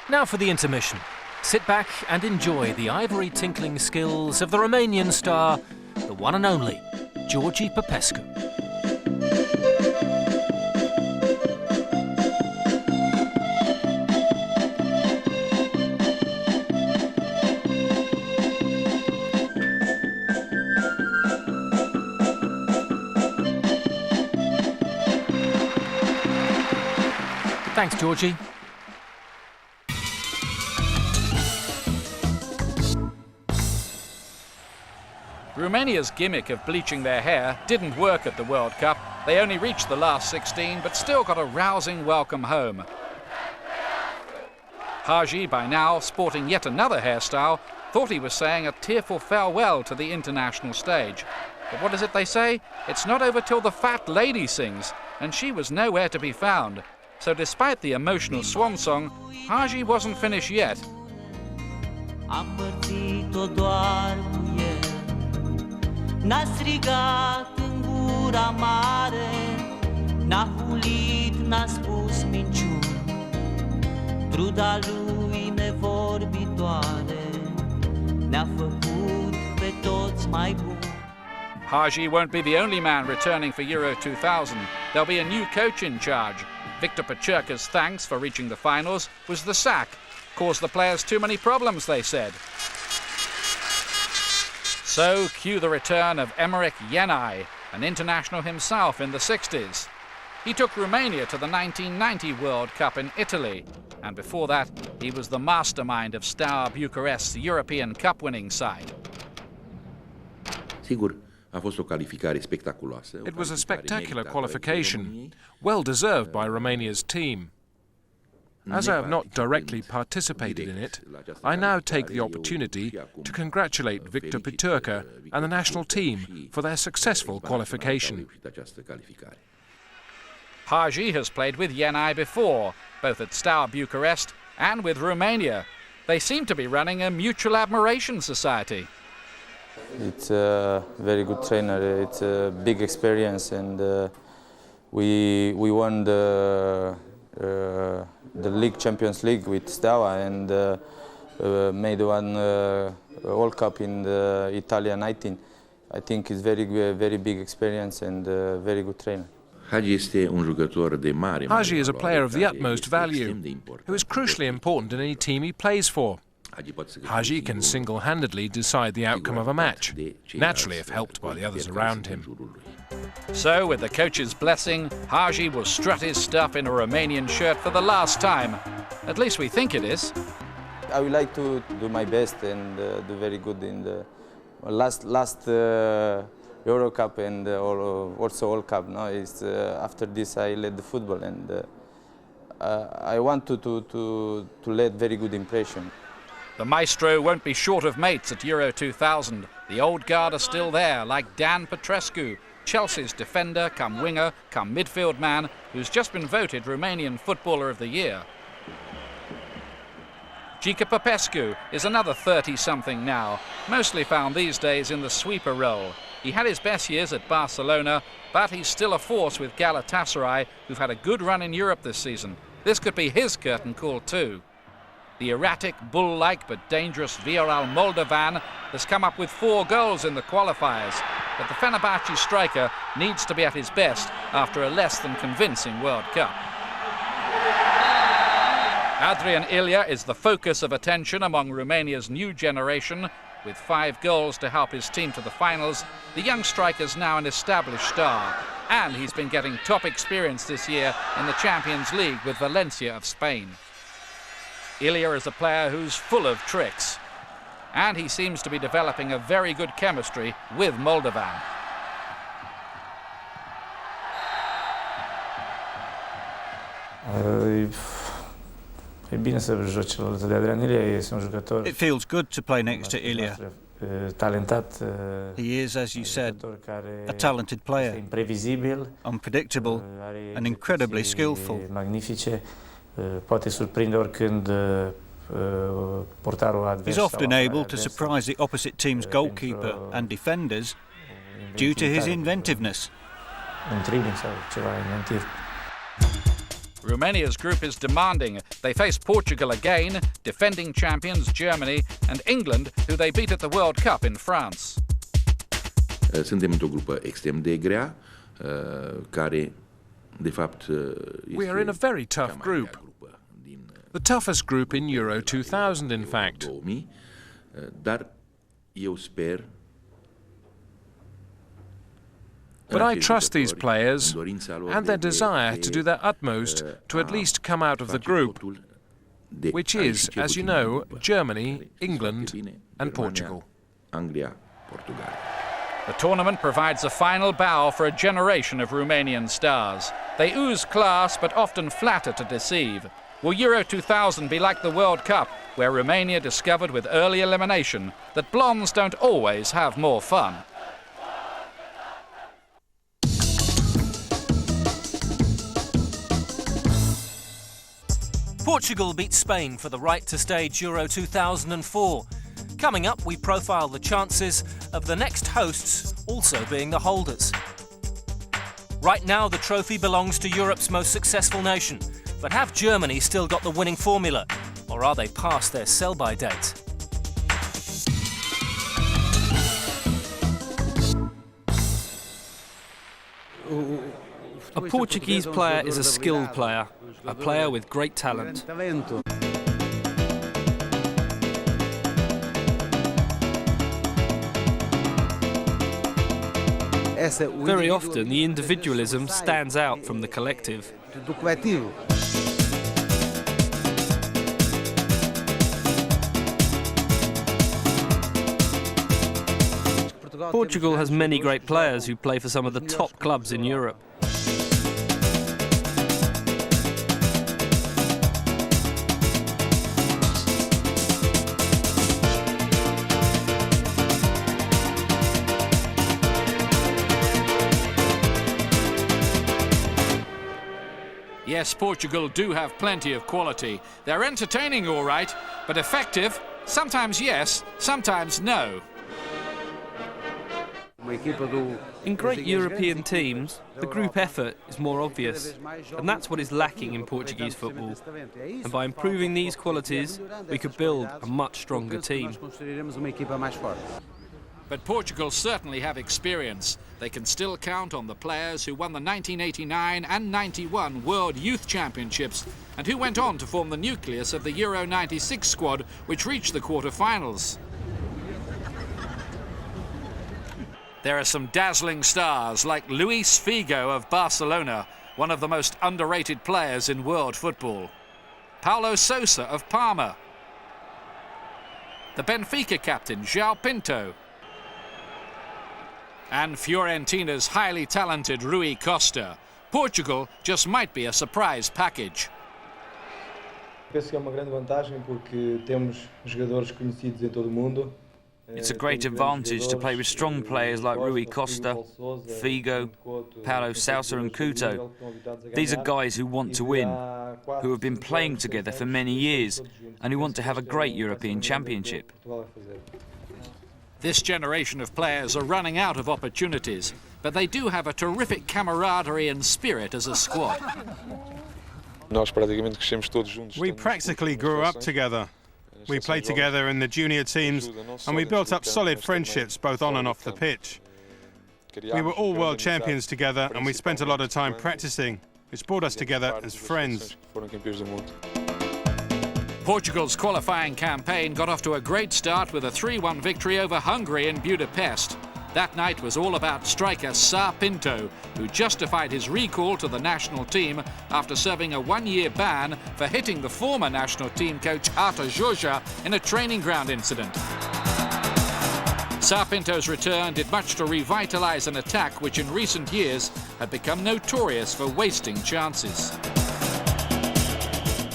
Now for the intermission. Sit back and enjoy the ivory-tinkling skills of the Romanian star, the one and only Georgi Popescu. Thanks, Georgie. Romania's gimmick of bleaching their hair didn't work at the World Cup. They only reached the last 16, but still got a rousing welcome home. Hagi, by now sporting yet another hairstyle, thought he was saying a tearful farewell to the international stage. But what is it they say? It's not over till the fat lady sings, and she was nowhere to be found. So despite the emotional swan song, Hagi wasn't finished yet. N-a strigat în gura mare, n-a hulit, n-a spus minciuni, truda lui nevorbitoare, ne-a făcut pe toți mai buni. Hagi won't be the only man returning for Euro 2000. There'll be a new coach in charge. Victor Pečurka's thanks for reaching the finals was the sack. Caused the players too many problems, they said. So, cue the return of Emeric Yenai, an international himself in the 60s. He took Romania to the 1990 World Cup in Italy, and before that, he was the mastermind of Steaua Bucharest's European Cup winning side. It was a spectacular qualification, well deserved by Romania's team. As I have not directly participated in it, I now take the opportunity to congratulate Victor Pečurka and the national team for their successful qualification. Hagi has played with Yenai before, both at Steaua Bucharest and with Romania. They seem to be running a mutual admiration society. It's a very good trainer. It's a big experience, and we won the League Champions League with Steaua and made one World Cup in the Italia 19. I think it's very big experience and very good trainer. Hagi is a player of the utmost value, who is crucially important in any team he plays for. Hagi can single-handedly decide the outcome of a match, naturally if helped by the others around him. So, with the coach's blessing, Hagi will strut his stuff in a Romanian shirt for the last time. At least we think it is. I would like to do my best and do very good in the last Euro Cup and also World Cup. No, after this I led the football, and I want to let very good impression. The maestro won't be short of mates at Euro 2000. The old guard are still there, like Dan Petrescu, Chelsea's defender, come winger, come midfield man, who's just been voted Romanian Footballer of the Year. Gica Popescu is another 30-something now, mostly found these days in the sweeper role. He had his best years at Barcelona, but he's still a force with Galatasaray, who've had a good run in Europe this season. This could be his curtain call too. The erratic, bull-like but dangerous Viorel Moldovan has come up with 4 goals in the qualifiers, but the Fenerbahce striker needs to be at his best after a less than convincing World Cup. Adrian Ilya is the focus of attention among Romania's new generation. With 5 goals to help his team to the finals, the young striker's now an established star, and he's been getting top experience this year in the Champions League with Valencia of Spain. Ilya is a player who's full of tricks, and he seems to be developing a very good chemistry with Moldovan. It feels good to play next to Ilya. He is, as you said, a talented player, unpredictable and incredibly skillful. He's often able to surprise the opposite team's goalkeeper and defenders due to his inventiveness. Romania's group is demanding. They face Portugal again, defending champions Germany, and England, who they beat at the World Cup in France. We are in a very tough group. The toughest group in Euro 2000, in fact. But I trust these players and their desire to do their utmost to at least come out of the group, which is, as you know, Germany, England and Portugal. The tournament provides a final bow for a generation of Romanian stars. They ooze class but often flatter to deceive. Will Euro 2000 be like the World Cup, where Romania discovered with early elimination that blondes don't always have more fun? Portugal beat Spain for the right to stage Euro 2004. Coming up, we profile the chances of the next hosts also being the holders. Right now, the trophy belongs to Europe's most successful nation. But have Germany still got the winning formula? Or are they past their sell-by date? A Portuguese player is a skilled player, a player with great talent. Very often, the individualism stands out from the collective. Portugal has many great players who play for some of the top clubs in Europe. Yes, Portugal do have plenty of quality. They're entertaining, all right, but effective? Sometimes yes, sometimes no. In great European teams, the group effort is more obvious, and that's what is lacking in Portuguese football. And by improving these qualities, we could build a much stronger team. But Portugal certainly have experience. They can still count on the players who won the 1989 and 91 World Youth Championships and who went on to form the nucleus of the Euro 96 squad, which reached the quarter-finals. There are some dazzling stars like Luis Figo of Barcelona, one of the most underrated players in world football. Paulo Sousa of Parma. The Benfica captain, João Pinto. And Fiorentina's highly talented Rui Costa. Portugal just might be a surprise package. Penso que é uma grande vantagem porque temos jogadores conhecidos em todo o mundo. It's a great advantage to play with strong players like Rui Costa, Figo, Paulo Sousa and Couto. These are guys who want to win, who have been playing together for many years and who want to have a great European Championship. This generation of players are running out of opportunities, but they do have a terrific camaraderie and spirit as a squad. We practically grew up together. We played together in the junior teams and we built up solid friendships both on and off the pitch. We were all world champions together and we spent a lot of time practicing, which brought us together as friends. Portugal's qualifying campaign got off to a great start with a 3-1 victory over Hungary in Budapest. That night was all about striker Sá Pinto, who justified his recall to the national team after serving a 1-year ban for hitting the former national team coach Artur Jorge in a training ground incident. Sá Pinto's return did much to revitalise an attack which in recent years had become notorious for wasting chances.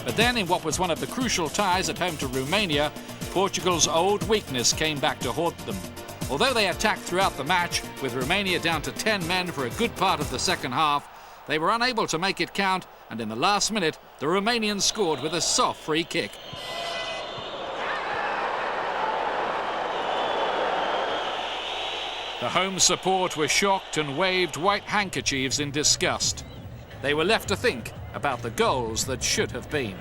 But then, in what was one of the crucial ties at home to Romania, Portugal's old weakness came back to haunt them. Although they attacked throughout the match, with Romania down to 10 men for a good part of the second half, they were unable to make it count, and in the last minute, the Romanians scored with a soft free kick. The home support were shocked and waved white handkerchiefs in disgust. They were left to think about the goals that should have been.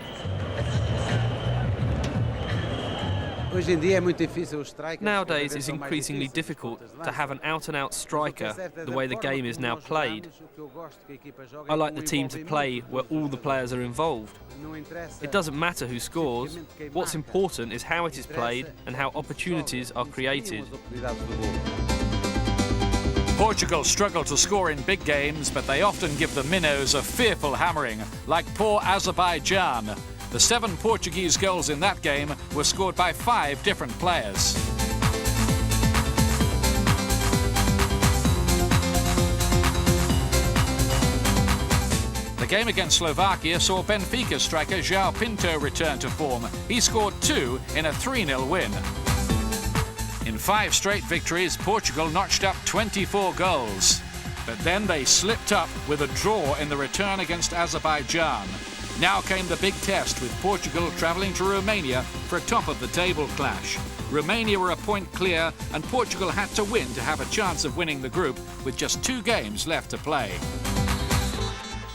Nowadays, it's increasingly difficult to have an out-and-out striker the way the game is now played. I like the team to play where all the players are involved. It doesn't matter who scores. What's important is how it is played and how opportunities are created. Portugal struggle to score in big games, but they often give the minnows a fearful hammering, like poor Azerbaijan. The 7 Portuguese goals in that game were scored by 5 different players. The game against Slovakia saw Benfica striker João Pinto return to form. He scored 2 in a 3-0 win. In 5 straight victories, Portugal notched up 24 goals. But then they slipped up with a draw in the return against Azerbaijan. Now came the big test, with Portugal travelling to Romania for a top-of-the-table clash. Romania were a point clear, and Portugal had to win to have a chance of winning the group, with just 2 games left to play.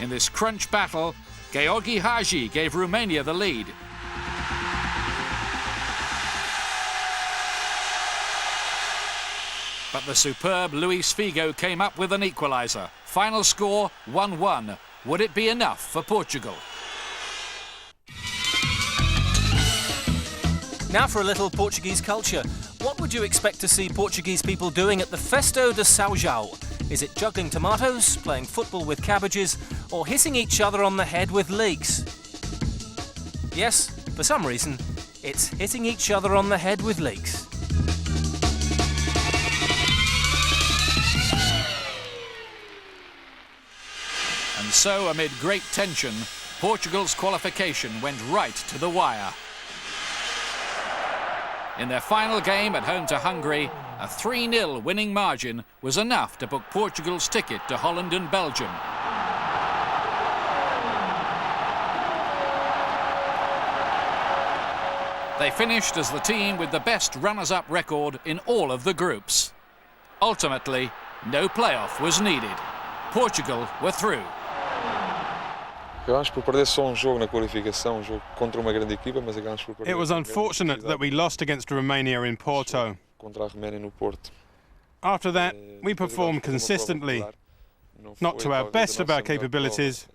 In this crunch battle, Georgi Hagi gave Romania the lead. But the superb Luis Figo came up with an equaliser. Final score 1-1. Would it be enough for Portugal? Now for a little Portuguese culture. What would you expect to see Portuguese people doing at the Festo de São João? Is it juggling tomatoes, playing football with cabbages, or hitting each other on the head with leeks? Yes, for some reason, it's hitting each other on the head with leeks. And so, amid great tension, Portugal's qualification went right to the wire. In their final game at home to Hungary, a 3-0 winning margin was enough to book Portugal's ticket to Holland and Belgium. They finished as the team with the best runners-up record in all of the groups. Ultimately, no playoff was needed. Portugal were through. Eu acho por perder só jogo na qualificação, jogo contra uma grande equipa, mas acabamos por perder. It was unfortunate that we lost against Romania in Porto. Contra a Roménia no Porto. After that, we performed consistently, not to our best of our capabilities,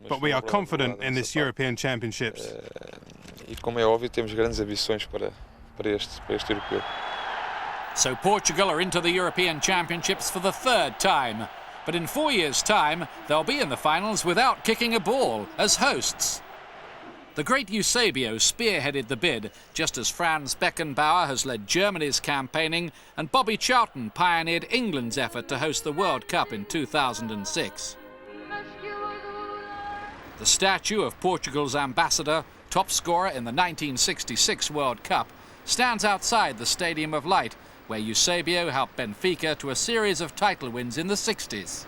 but we are confident in this European Championships. E como é óbvio, temos grandes ambições para este europeu. So Portugal are into the European Championships for the 3rd time. But in 4 years' time, they'll be in the finals without kicking a ball, as hosts. The great Eusebio spearheaded the bid, just as Franz Beckenbauer has led Germany's campaigning and Bobby Charlton pioneered England's effort to host the World Cup in 2006. The statue of Portugal's ambassador, top scorer in the 1966 World Cup, stands outside the Stadium of Light, where Eusebio helped Benfica to a series of title wins in the 60s.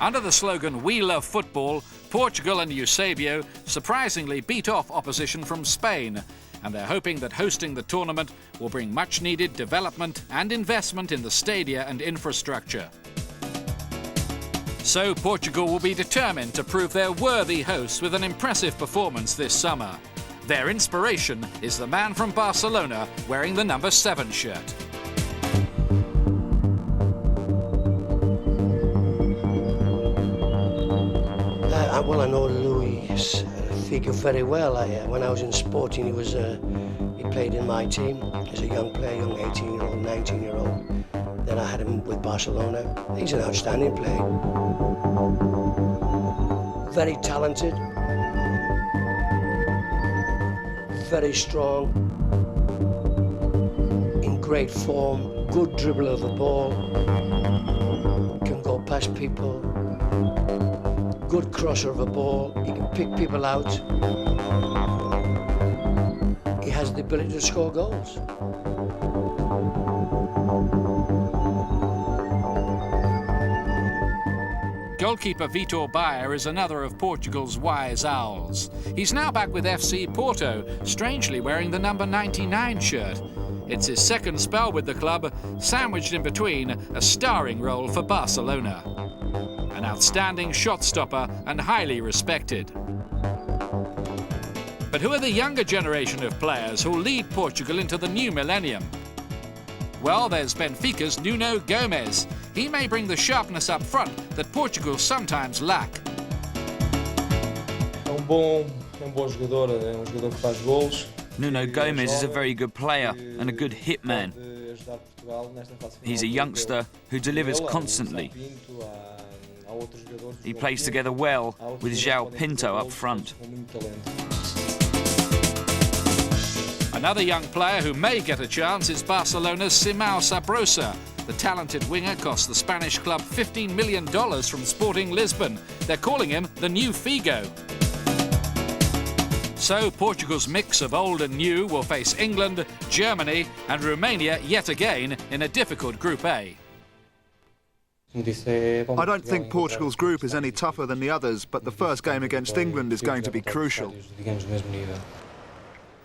Under the slogan "We Love Football," Portugal and Eusebio surprisingly beat off opposition from Spain, and they're hoping that hosting the tournament will bring much-needed development and investment in the stadia and infrastructure. So Portugal will be determined to prove they're worthy hosts with an impressive performance this summer. Their inspiration is the man from Barcelona wearing the number 7 shirt. Well, I know Luis Figo very well. When I was in Sporting, he played in my team as a young player, young 18-year-old, 19-year-old. Then I had him with Barcelona. He's an outstanding player. Very talented. Very strong. In great form. Good dribbler of the ball. Can go past people. Good crosser of a ball, he can pick people out. He has the ability to score goals. Goalkeeper Vitor Bayer is another of Portugal's wise owls. He's now back with FC Porto, strangely wearing the number 99 shirt. It's his 2nd spell with the club, sandwiched in between a starring role for Barcelona. An outstanding shot stopper and highly respected. But who are the younger generation of players who'll lead Portugal into the new millennium? Well, there's Benfica's Nuno Gomes. He may bring the sharpness up front that Portugal sometimes lack. bom jogador, jogador que faz gols. Nuno Gomes is a very good player and a good hitman. He's a youngster who delivers constantly. He plays together well with João Pinto up front. Another young player who may get a chance is Barcelona's Simão Sabrosa. The talented winger cost the Spanish club $15 million from Sporting Lisbon. They're calling him the new Figo. So Portugal's mix of old and new will face England, Germany and Romania yet again in a difficult Group A. I don't think Portugal's group is any tougher than the others, but the first game against England is going to be crucial.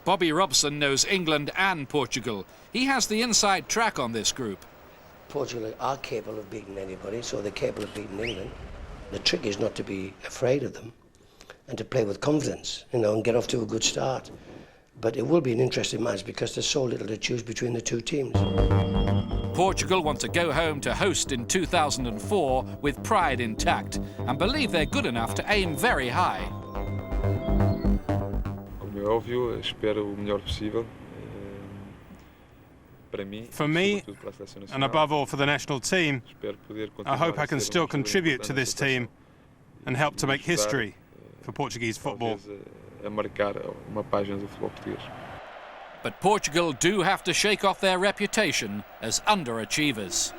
Bobby Robson knows England and Portugal. He has the inside track on this group. Portugal are capable of beating anybody, so they're capable of beating England. The trick is not to be afraid of them and to play with confidence, and get off to a good start. But it will be an interesting match because there's so little to choose between the two teams. Portugal want to go home to host in 2004 with pride intact and believe they're good enough to aim very high. For me, and above all for the national team, I hope I can still contribute to this team and help to make history for Portuguese football. But Portugal do have to shake off their reputation as underachievers.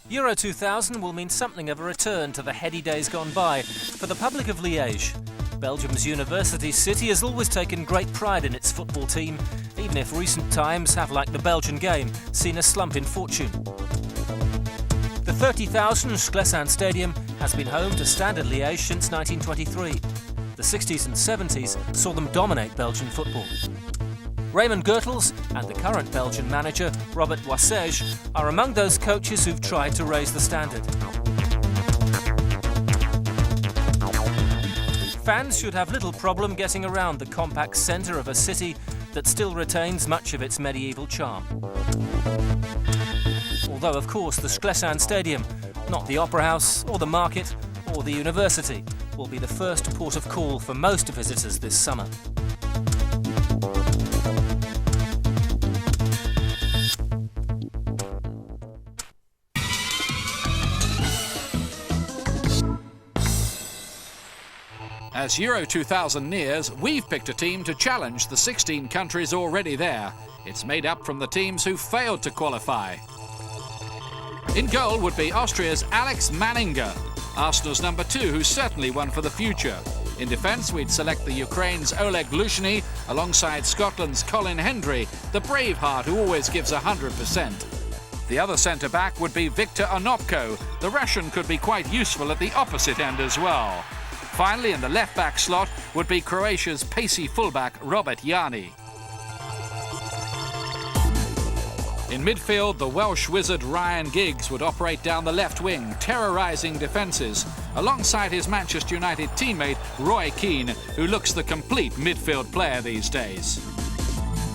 Euro 2000 will mean something of a return to the heady days gone by for the public of Liege. Belgium's university city has always taken great pride in its football team, even if recent times have, like the Belgian game, seen a slump in fortune. The 30,000 Schleswig Stadium has been home to Standard Liège since 1923. The 60s and 70s saw them dominate Belgian football. Raymond Goethals and the current Belgian manager, Robert Boissège, are among those coaches who've tried to raise the standard. Fans should have little problem getting around the compact centre of a city that still retains much of its medieval charm. Although, of course, the Schleswig Stadium, not the Opera House or the Market or the University, will be the first port of call for most visitors this summer. As Euro 2000 nears, we've picked a team to challenge the 16 countries already there. It's made up from the teams who failed to qualify. In goal would be Austria's Alex Manninger, Arsenal's number 2, who's certainly one for the future. In defence, we'd select the Ukraine's Oleg Lushny alongside Scotland's Colin Hendry, the braveheart who always gives 100%. The other centre-back would be Viktor Onopko. The Russian could be quite useful at the opposite end as well. Finally, in the left-back slot would be Croatia's pacey fullback Robert Jani. In midfield, the Welsh wizard Ryan Giggs would operate down the left wing, terrorising defences, alongside his Manchester United teammate Roy Keane, who looks the complete midfield player these days.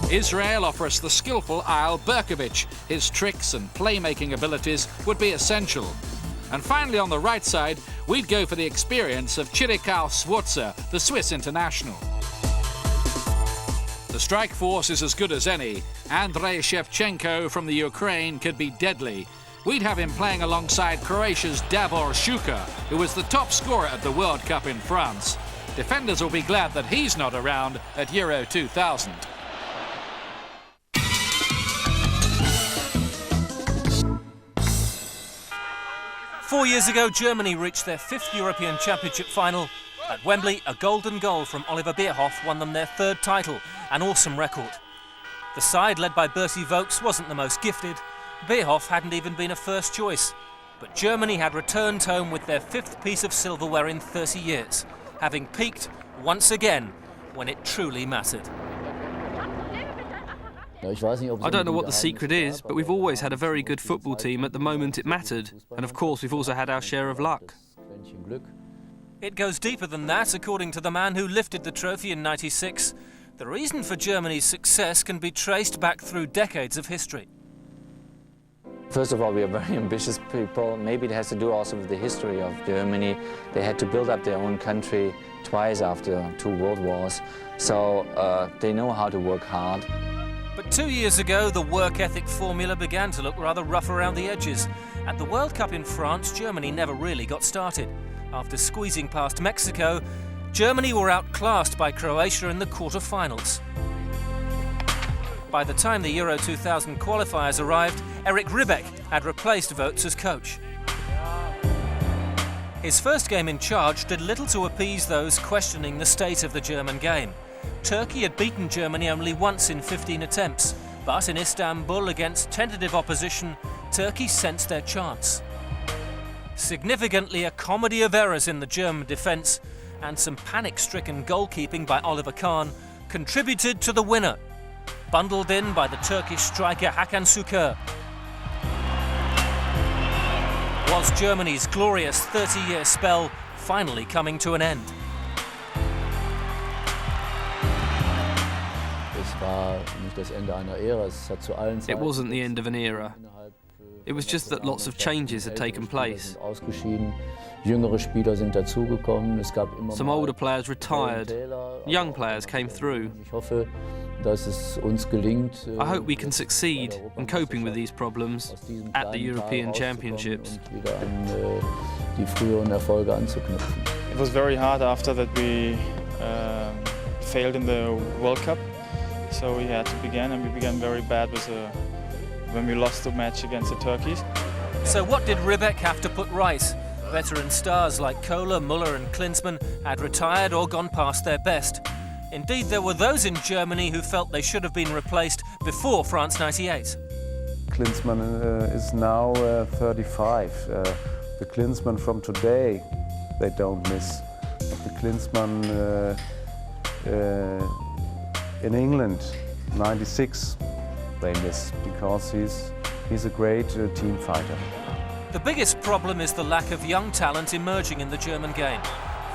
Israel offers the skillful Eyal Berkovic. His tricks and playmaking abilities would be essential. And finally, on the right side, we'd go for the experience of Chirikal Sforza, the Swiss international. The strike force is as good as any. Andrei Shevchenko from the Ukraine could be deadly. We'd have him playing alongside Croatia's Davor Šuker, who was the top scorer at the World Cup in France. Defenders will be glad that he's not around at Euro 2000. Four years ago, Germany reached their 5th European Championship final. At Wembley, a golden goal from Oliver Bierhoff won them their 3rd title, an awesome record. The side, led by Bertie Vogts, wasn't the most gifted. Bierhoff hadn't even been a first choice. But Germany had returned home with their 5th piece of silverware in 30 years, having peaked once again when it truly mattered. I don't know what the secret is, but we've always had a very good football team at the moment it mattered. And of course, we've also had our share of luck. It goes deeper than that, according to the man who lifted the trophy in '96. The reason for Germany's success can be traced back through decades of history. First of all, we are very ambitious people. Maybe it has to do also with the history of Germany. They had to build up their own country twice after 2 world wars, so they know how to work hard. But 2 years ago, the work ethic formula began to look rather rough around the edges. At the World Cup in France, Germany never really got started. After squeezing past Mexico, Germany were outclassed by Croatia in the quarter-finals. By the time the Euro 2000 qualifiers arrived, Eric Ribbeck had replaced Voets as coach. His first game in charge did little to appease those questioning the state of the German game. Turkey had beaten Germany only once in 15 attempts, but in Istanbul against tentative opposition, Turkey sensed their chance. Significantly, a comedy of errors in the German defence and some panic-stricken goalkeeping by Oliver Kahn contributed to the winner, bundled in by the Turkish striker Hakan Şükür. Was Germany's glorious 30-year spell finally coming to an end? It wasn't the end of an era. It was just that lots of changes had taken place. Some older players retired, young players came through. I hope we can succeed in coping with these problems at the European Championships. It was very hard after that we failed in the World Cup, so we had to begin, and we began very bad with when we lost the match against the Turkeys. So what did Ribbeck have to put right? Veteran stars like Kohler, Müller and Klinsmann had retired or gone past their best. Indeed, there were those in Germany who felt they should have been replaced before France '98. Klinsmann is now 35. The Klinsmann from today, they don't miss. The Klinsmann in England, '96, they miss because he's a great team fighter. The biggest problem is the lack of young talent emerging in the German game.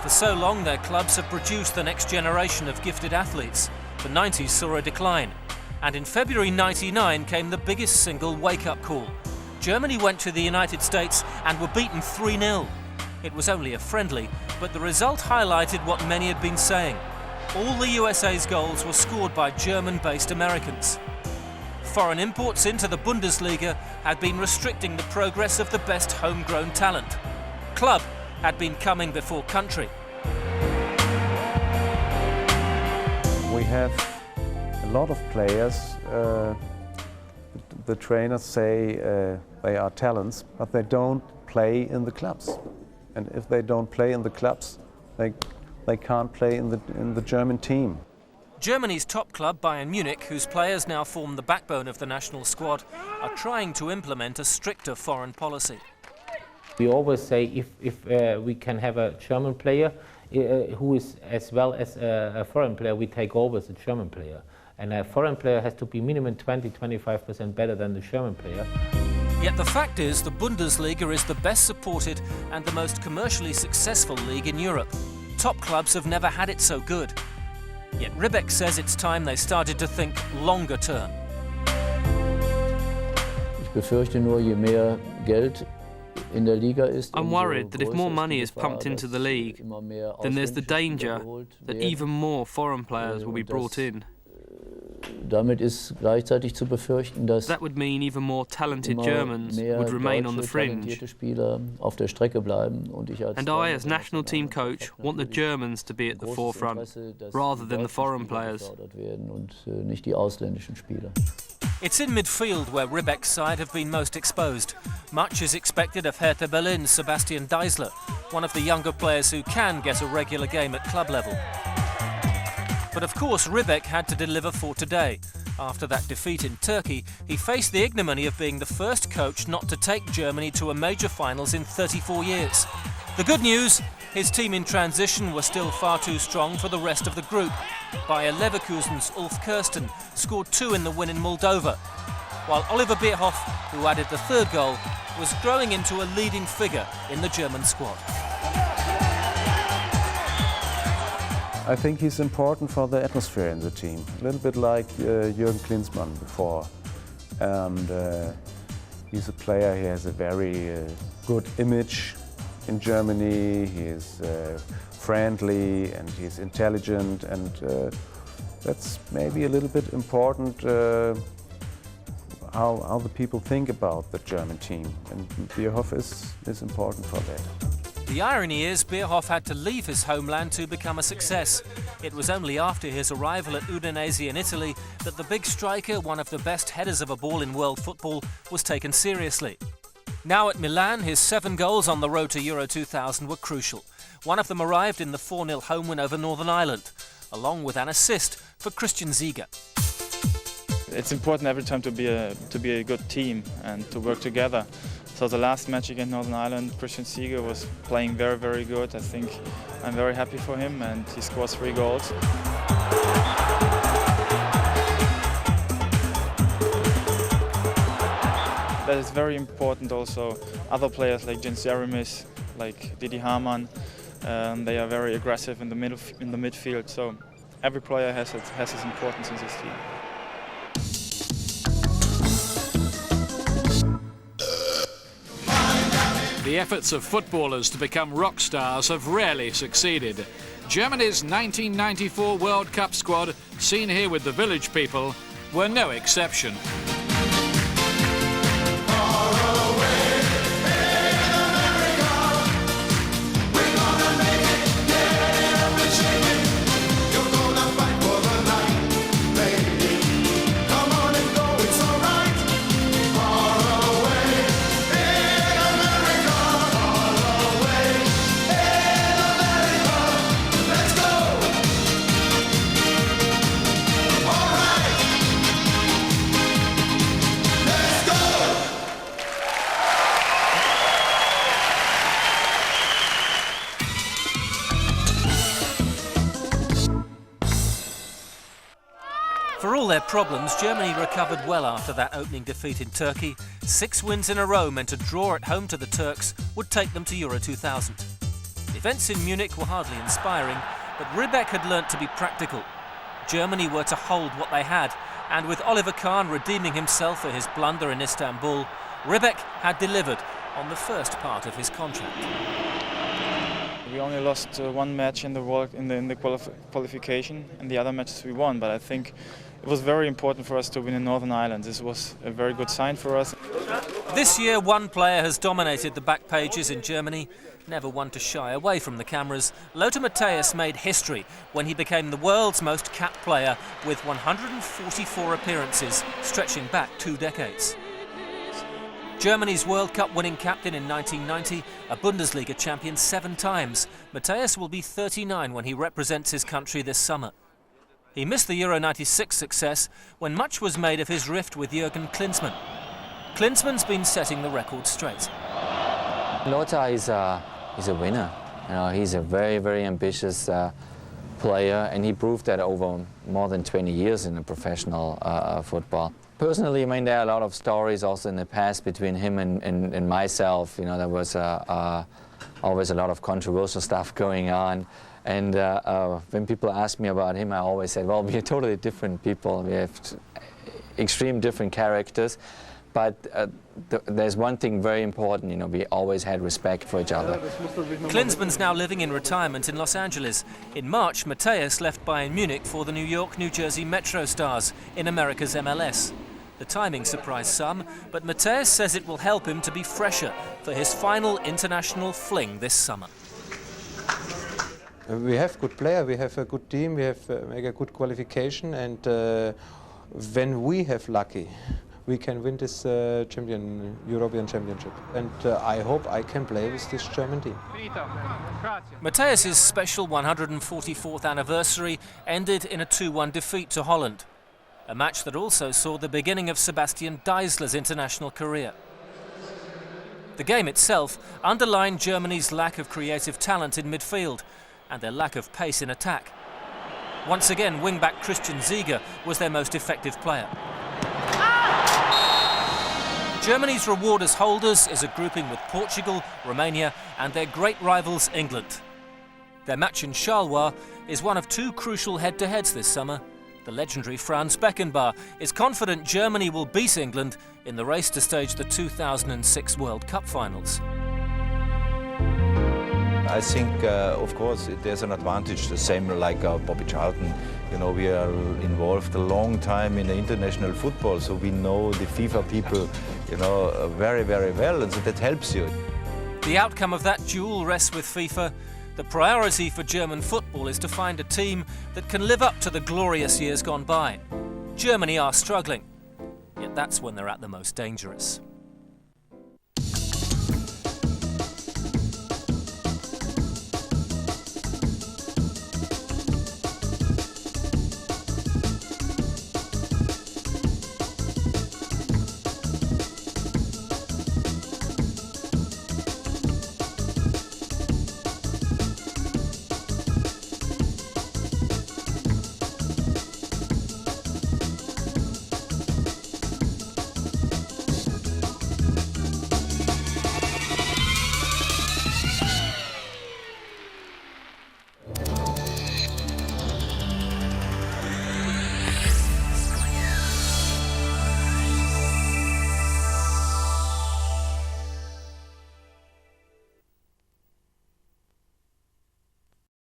For so long, their clubs have produced the next generation of gifted athletes. The 90s saw a decline. And in February '99 came the biggest single wake-up call. Germany went to the United States and were beaten 3-0. It was only a friendly, but the result highlighted what many had been saying. All the USA's goals were scored by German-based Americans. Foreign imports into the Bundesliga had been restricting the progress of the best homegrown talent. Club had been coming before country. We have a lot of players. The trainers say they are talents, but they don't play in the clubs. And if they don't play in the clubs, they can't play in the German team. Germany's top club, Bayern Munich, whose players now form the backbone of the national squad, are trying to implement a stricter foreign policy. We always say if we can have a German player who is as well as a foreign player, we take over as a German player. And a foreign player has to be minimum 20-25% better than the German player. Yet the fact is, the Bundesliga is the best supported and the most commercially successful league in Europe. Top clubs have never had it so good. Yet Ribbeck says it's time they started to think longer term. I'm worried that if more money is pumped into the league, then there's the danger that even more foreign players will be brought in. That would mean even more talented Germans would remain on the fringe. And I, as national team coach, want the Germans to be at the forefront, rather than the foreign players. It's in midfield where Ribbeck's side have been most exposed. Much is expected of Hertha Berlin's Sebastian Deisler, one of the younger players who can get a regular game at club level. But of course, Ribbeck had to deliver for today. After that defeat in Turkey, he faced the ignominy of being the first coach not to take Germany to a major finals in 34 years. The good news, his team in transition were still far too strong for the rest of the group. Bayer Leverkusen's Ulf Kirsten scored 2 in the win in Moldova, while Oliver Bierhoff, who added the 3rd goal, was growing into a leading figure in the German squad. I think he's important for the atmosphere in the team, a little bit like Jürgen Klinsmann before. And He's a player, he has a very good image in Germany, he is friendly and he's intelligent, and that's maybe a little bit important how the people think about the German team, and Bierhoff is important for that. The irony is Bierhoff had to leave his homeland to become a success. It was only after his arrival at Udinese in Italy that the big striker, one of the best headers of a ball in world football, was taken seriously. Now at Milan, his 7 goals on the road to Euro 2000 were crucial. One of them arrived in the 4-0 home win over Northern Ireland, along with an assist for Christian Ziege. It's important every time to be a good team and to work together. So the last match against Northern Ireland, Christian Ziege was playing very, very good. I think I'm very happy for him, and he scored 3 goals. That is very important also. Other players like Jens Jeremis, like Didi Hamann, they are very aggressive in the midfield. So every player has his importance in this team. The efforts of footballers to become rock stars have rarely succeeded. Germany's 1994 World Cup squad, seen here with the Village People, were no exception. For all their problems, Germany recovered well after that opening defeat in Turkey. 6 wins in a row meant a draw at home to the Turks would take them to Euro 2000. Events in Munich were hardly inspiring, but Ribbeck had learnt to be practical. Germany were to hold what they had, and with Oliver Kahn redeeming himself for his blunder in Istanbul, Ribbeck had delivered on the first part of his contract. We only lost 1 match in the qualification, and the other matches we won. But I think it was very important for us to win in Northern Ireland. This was a very good sign for us. This year, one player has dominated the back pages in Germany, never one to shy away from the cameras. Lothar Matthäus made history when he became the world's most capped player with 144 appearances, stretching back 2 decades. Germany's World Cup winning captain in 1990, a Bundesliga champion 7 times, Matthäus will be 39 when he represents his country this summer. He missed the Euro 96 success when much was made of his rift with Jürgen Klinsmann. Klinsmann's been setting the record straight. Lothar is a winner. You know, he's a very, very ambitious player, and he proved that over more than 20 years in a professional football. Personally, I mean, there are a lot of stories also in the past between him and myself. You know, there was always a lot of controversial stuff going on. And when people ask me about him, I always say, well, we are totally different people. We have extreme different characters. But there's one thing very important, you know, we always had respect for each other. Klinsmann's now living in retirement in Los Angeles. In March, Matthäus left Bayern Munich for the New York, New Jersey Metro Stars in America's MLS. The timing surprised some, but Matthäus says it will help him to be fresher for his final international fling this summer. We have good players, we have a good team, we have make a good qualification, and when we have lucky, we can win this European Championship. And I hope I can play with this German team. Matthäus' special 144th anniversary ended in a 2-1 defeat to Holland. A match that also saw the beginning of Sebastian Deisler's international career. The game itself underlined Germany's lack of creative talent in midfield and their lack of pace in attack. Once again, wing-back Christian Ziege was their most effective player. Germany's reward as holders is a grouping with Portugal, Romania and their great rivals England. Their match in Charleroi is one of 2 crucial head-to-heads this summer. The legendary Franz Beckenbauer is confident Germany will beat England in the race to stage the 2006 World Cup finals. I think, of course, there's an advantage, the same like Bobby Charlton. You know, we are involved a long time in international football, so we know the FIFA people, you know, very, very well, and so that helps you. The outcome of that duel rests with FIFA. The priority for German football is to find a team that can live up to the glorious years gone by. Germany are struggling, yet that's when they're at the most dangerous.